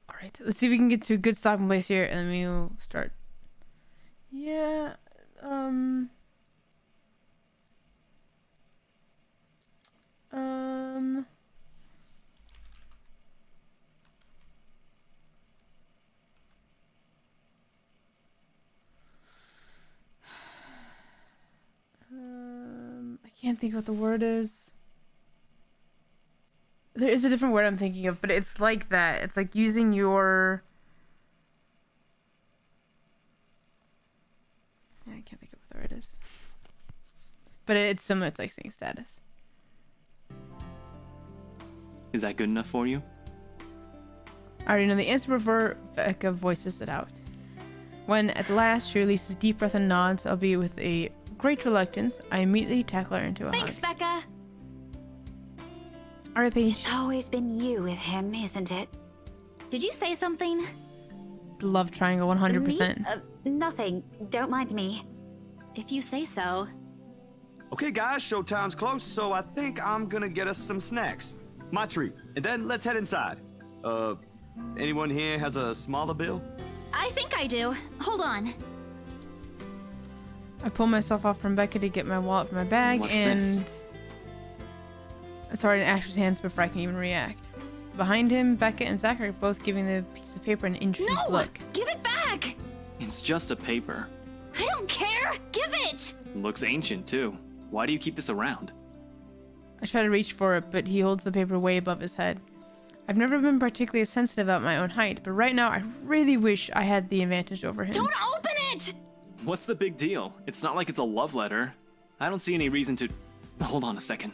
All right, let's see if we can get to a good stopping place here, and then we'll start. Yeah. I can't think what the word is. There is a different word I'm thinking of, but it's like that. It's like using your... I can't think of what the word is. But it's similar to like saying status. Is that good enough for you? I already know the answer before Becca voices it out. When at last she releases deep breath and nods, albeit with a great reluctance, I immediately tackle her into a Thanks, hug. Becca. Alright, Paige. It's always been you with him, isn't it? Did you say something? Love triangle 100%. Me? Nothing. Don't mind me. If you say so. Okay, guys, showtime's close, so I think I'm gonna get us some snacks. My treat. And then let's head inside. Anyone here has a smaller bill? I think I do. Hold on. I pull myself off from Becca to get my wallet from my bag. What's and this? it's already in Asher's hands before I can even react. Behind him, Becca and Zach are both giving the piece of paper an intrigued look. Give it back! It's just a paper. I don't care! Give it! Looks ancient, too. Why do you keep this around? I try to reach for it, but he holds the paper way above his head. I've never been particularly sensitive about my own height, but right now I really wish I had the advantage over him. Don't open it! What's the big deal? It's not like it's a love letter. I don't see any reason to... Hold on a second.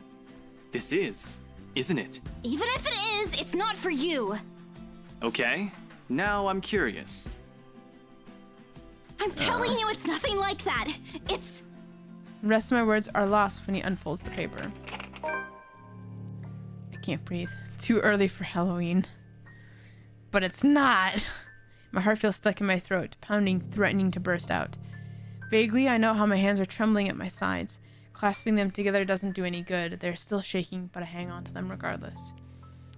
This is, isn't it? Even if it is, it's not for you. Okay. Now I'm curious. I'm telling you it's nothing like that. It's... The rest of my words are lost when he unfolds the paper. I can't breathe. Too early for Halloween. But it's not. My heart feels stuck in my throat, pounding, threatening to burst out. Vaguely, I know how my hands are trembling at my sides, Clasping them together doesn't do any good. They're still shaking, but I hang on to them regardless.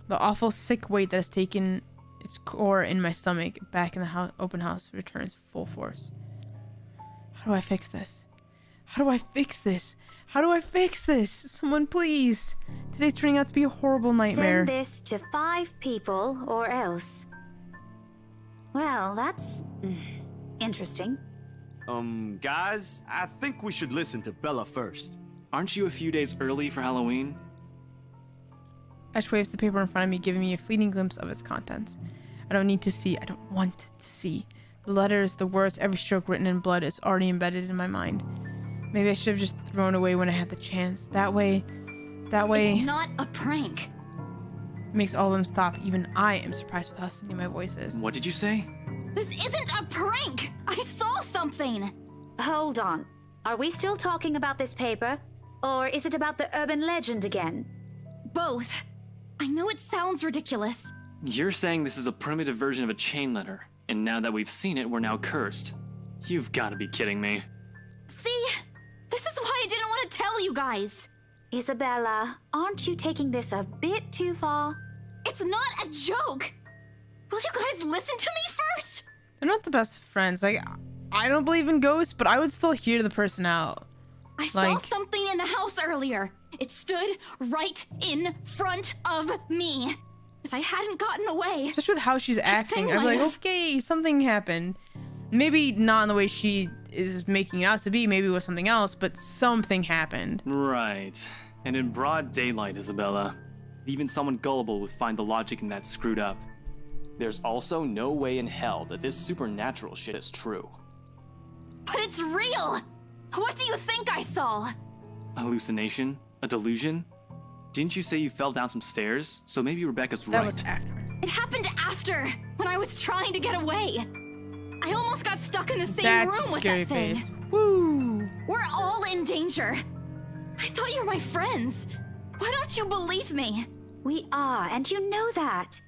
The awful, sick weight that has taken its core in my stomach back in the open house returns full force. How do I fix this? How do I fix this? How do I fix this? Someone please. Today's turning out to be a horrible nightmare. Send this to 5 people or else. Well, that's interesting. Guys, I think we should listen to Bella first. Aren't you a few days early for Halloween? Ash waves the paper in front of me, giving me a fleeting glimpse of its contents. I don't need to see. I don't want to see. The letters, the words, every stroke written in blood is already embedded in my mind. Maybe I should have just thrown away when I had the chance. That way... It's not a prank. It makes all of them stop. Even I am surprised with how steady my voice is. What did you say? This isn't a prank! I saw something! Hold on. Are we still talking about this paper? Or is it about the urban legend again? Both. I know it sounds ridiculous. You're saying this is a primitive version of a chain letter, and now that we've seen it, we're now cursed. You've got to be kidding me. See? This is why I didn't want to tell you guys. Isabella, aren't you taking this a bit too far? It's not a joke! Will you guys listen to me first? They're not the best friends. Like, I don't believe in ghosts, but I would still hear the person out. I saw something in the house earlier. It stood right in front of me. If I hadn't gotten away... Just with how she's acting, I'd be like, okay, something happened. Maybe not in the way she is making it out to be. Maybe it was something else, but something happened. Right. And in broad daylight, Isabella. Even someone gullible would find the logic in that screwed up. There's also no way in hell that this supernatural shit is true. But it's real! What do you think I saw? A hallucination? A delusion? Didn't you say you fell down some stairs? So maybe Rebecca's right. That was after. It happened after, when I was trying to get away. I almost got stuck in the same That's room with scary that thing. face. Woo! We're all in danger. I thought you were my friends. Why don't you believe me? We are, and you know that.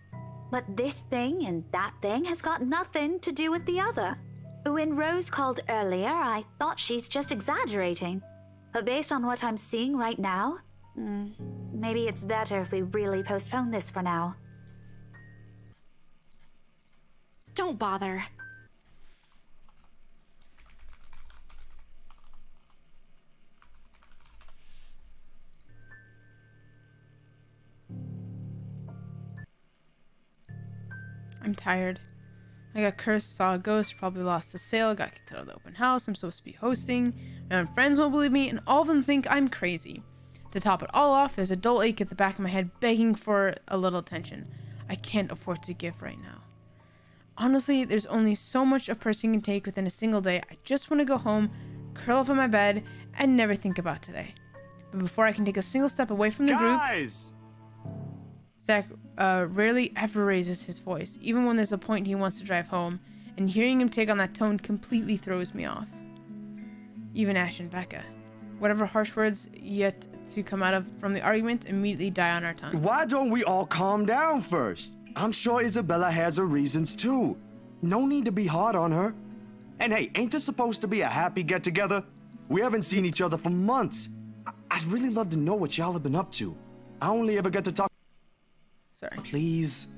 But this thing and that thing has got nothing to do with the other. When Rose called earlier, I thought she's just exaggerating. But based on what I'm seeing right now, maybe it's better if we really postpone this for now. Don't bother. I'm tired. I got cursed, saw a ghost, probably lost the sale, got kicked out of the open house I'm supposed to be hosting. My own friends won't believe me, and all of them think I'm crazy. To top it all off, there's a dull ache at the back of my head begging for a little attention. I can't afford to give right now. Honestly, there's only so much a person can take within a single day. I just want to go home, curl up in my bed, and never think about today. But before I can take a single step away from the group... Zach rarely ever raises his voice, even when there's a point he wants to drive home, and hearing him take on that tone completely throws me off. Even Ash and Becca. Whatever harsh words yet to come out of from the argument immediately die on our tongues. Why don't we all calm down first? I'm sure Isabella has her reasons too. No need to be hard on her. And hey, ain't this supposed to be a happy get-together? We haven't seen each other for months. I'd really love to know what y'all have been up to. I only ever get to talk... Sorry. Please.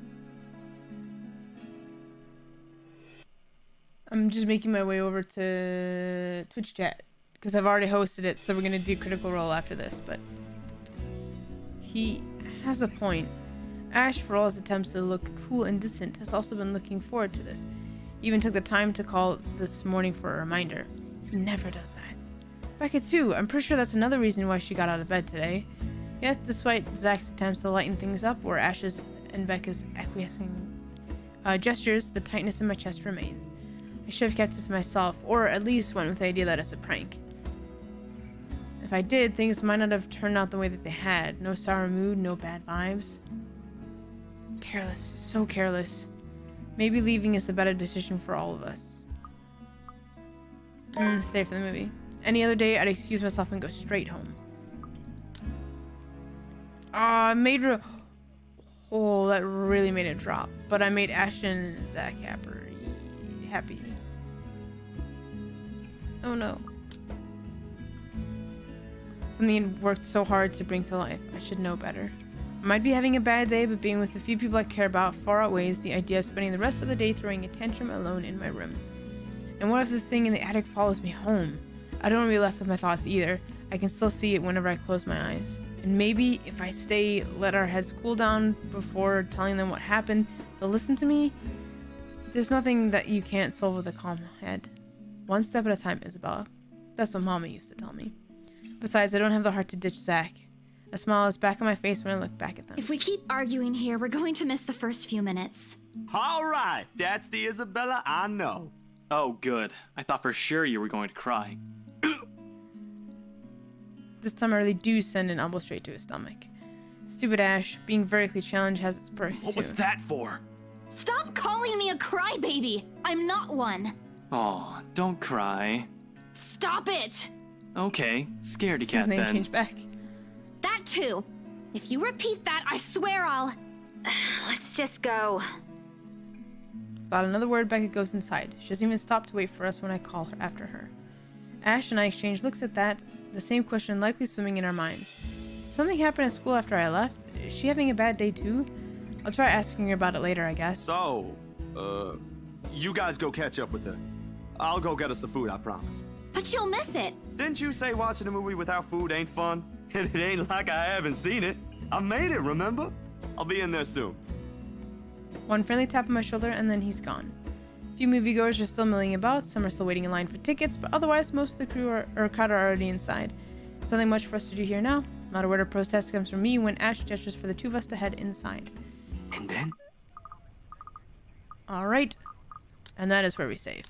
I'm just making my way over to Twitch chat because I've already hosted it, so we're gonna do Critical Role after this, but he has a point. Ash, for all his attempts to look cool and distant, has also been looking forward to this. He even took the time to call this morning for a reminder. He never does that. Becca too, I'm pretty sure that's another reason why she got out of bed today. Yet, despite Zach's attempts to lighten things up, or Ash's and Becca's acquiescing gestures, the tightness in my chest remains. I should have kept this to myself, or at least went with the idea that it's a prank. If I did, things might not have turned out the way that they had. No sour mood, no bad vibes. Careless, so careless. Maybe leaving is the better decision for all of us. Stay for the movie. Any other day, I'd excuse myself and go straight home. I made oh, that really made it drop. But I made Ashton and Zach happy. Oh no. Something I'd worked so hard to bring to life. I should know better. I might be having a bad day, but being with the few people I care about far outweighs the idea of spending the rest of the day throwing a tantrum alone in my room. And what if the thing in the attic follows me home? I don't want to be left with my thoughts either. I can still see it whenever I close my eyes. And maybe if I stay, let our heads cool down before telling them what happened, they'll listen to me. There's nothing that you can't solve with a calm head. One step at a time, Isabella. That's what Mama used to tell me. Besides, I don't have the heart to ditch Zach. A smile is back on my face when I look back at them. If we keep arguing here, we're going to miss the first few minutes. All right, that's the Isabella I know. Oh, good. I thought for sure you were going to cry. This time I really do send an elbow straight to his stomach. Stupid Ash, being vertically challenged has its perks What was that for? Stop calling me a crybaby! I'm not one! Aw, don't cry. Stop it! Okay, scaredy His cat name then. changed back. That too! If you repeat that, I swear I'll... Let's just go. Without another word, Becca goes inside. She doesn't even stop to wait for us when I call her after her. Ash and I exchange looks at that, the same question likely swimming in our minds. Did something happen at school after I left? Is she having a bad day too? I'll try asking her about it later, I guess. So, you guys go catch up with her. I'll go get us the food, I promised. But you'll miss it! Didn't you say watching a movie without food ain't fun? And it ain't like I haven't seen it. I made it, remember? I'll be in there soon. One friendly tap on my shoulder and then he's gone. A few moviegoers are still milling about, some are still waiting in line for tickets, but otherwise most of the crowd are already inside. There's nothing much for us to do here now. Not a word of protest comes from me when Ash gestures for the two of us to head inside. And then? Alright. And that is where we save.